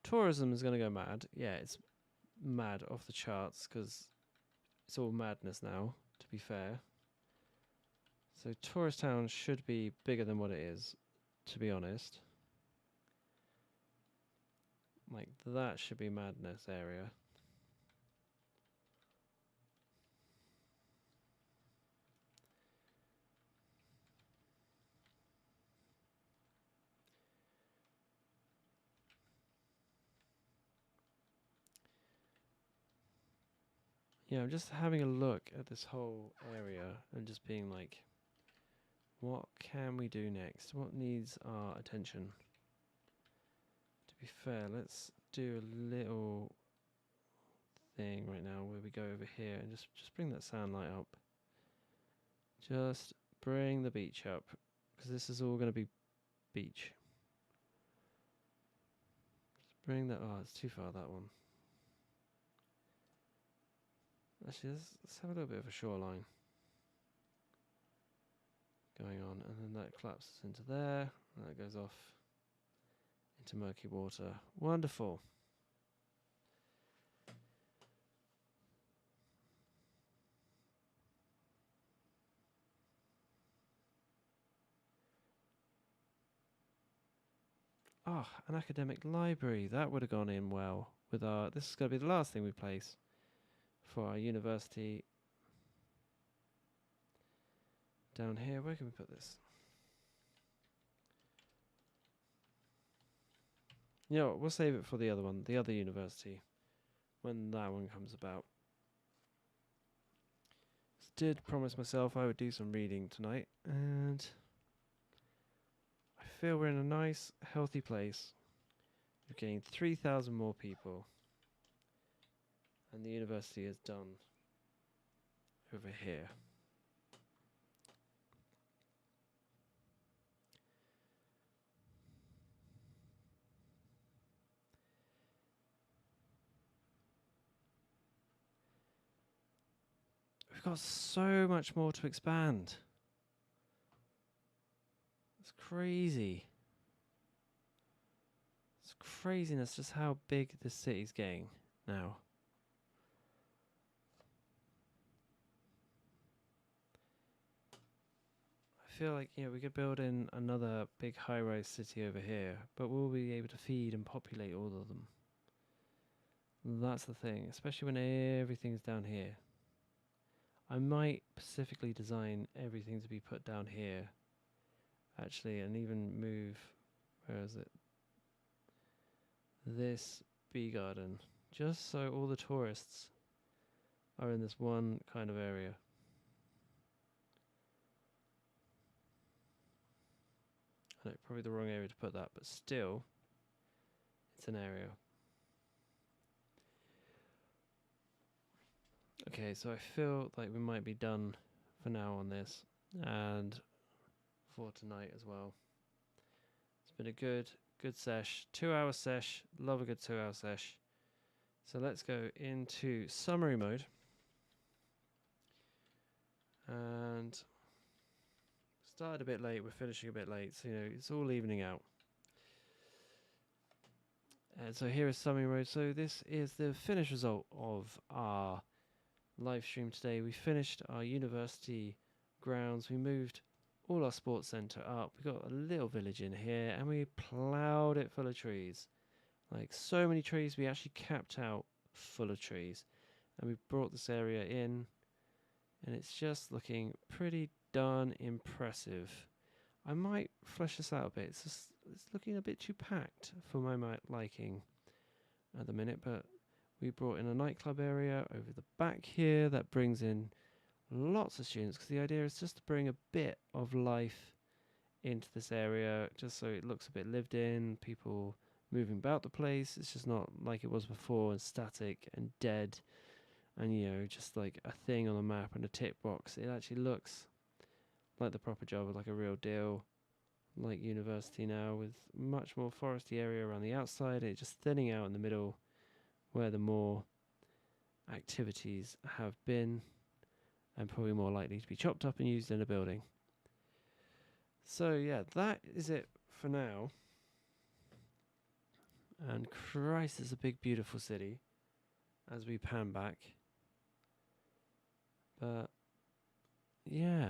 tourism is going to go mad. Yeah, it's mad off the charts because it's all madness now, to be fair. So tourist town should be bigger than what it is, to be honest. Like, that should be madness area. Yeah, I'm just having a look at this whole area and just being like, what can we do next? What needs our attention? To be fair, let's do a little thing right now where we go over here and just bring that sound light up. Just bring the beach up, because this is all going to be beach. Just bring that. Oh, it's too far, that one. Actually, let's have a little bit of a shoreline going on, and then that collapses into there, and that goes off into murky water. Wonderful. Ah, an academic library. That would have gone in well with our... This is going to be the last thing we place for our university. Down here, where can we put this? You know what, we'll save it for the other one, the other university, when that one comes about. Did promise myself I would do some reading tonight, and I feel we're in a nice, healthy place. We're getting 3,000 more people, and the university is done over here. We've got so much more to expand. It's crazy. It's craziness just how big this city's getting now. I feel like, we could build in another big high-rise city over here, but will we be able to feed and populate all of them? That's the thing, especially when everything's down here. I might specifically design everything to be put down here, actually, and even move, where is it? This bee garden, just so all the tourists are in this one kind of area. I know, probably the wrong area to put that, but still, it's an area. Okay, so I feel like we might be done for now on this, and for tonight as well. It's been a good sesh, 2-hour sesh. Love a good 2-hour sesh. So let's go into summary mode, and started a bit late. We're finishing a bit late, so it's all evening out. And so here is summary mode. So this is the finished result of our live stream today. We finished our university grounds. We moved all our sports centre up. We got a little village in here, and we ploughed it full of trees. Like so many trees, we actually capped out full of trees. And we brought this area in, and it's just looking pretty darn impressive. I might flesh this out a bit. It's looking a bit too packed for my liking at the minute, but we brought in a nightclub area over the back here that brings in lots of students, because the idea is just to bring a bit of life into this area, just so it looks a bit lived in, people moving about the place. It's just not like it was before and static and dead and just like a thing on the map and a tick box. It actually looks like the proper job, like a real deal, like university now, with much more foresty area around the outside, and it just thinning out in the middle where the more activities have been, and probably more likely to be chopped up and used in a building. So yeah, that is it for now. And Christ, it's a big beautiful city as we pan back. But yeah,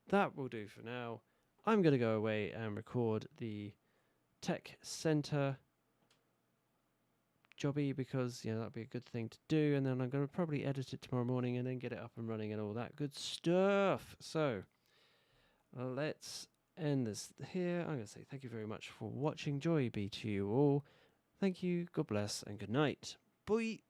that will do for now. I'm going to go away and record the tech center jobby, because that'd be a good thing to do, and then I'm going to probably edit it tomorrow morning and then get it up and running and all that good stuff. So let's end this here. I'm going to say thank you very much for watching. Joy be to you all. Thank you, God bless, and good night. Bye.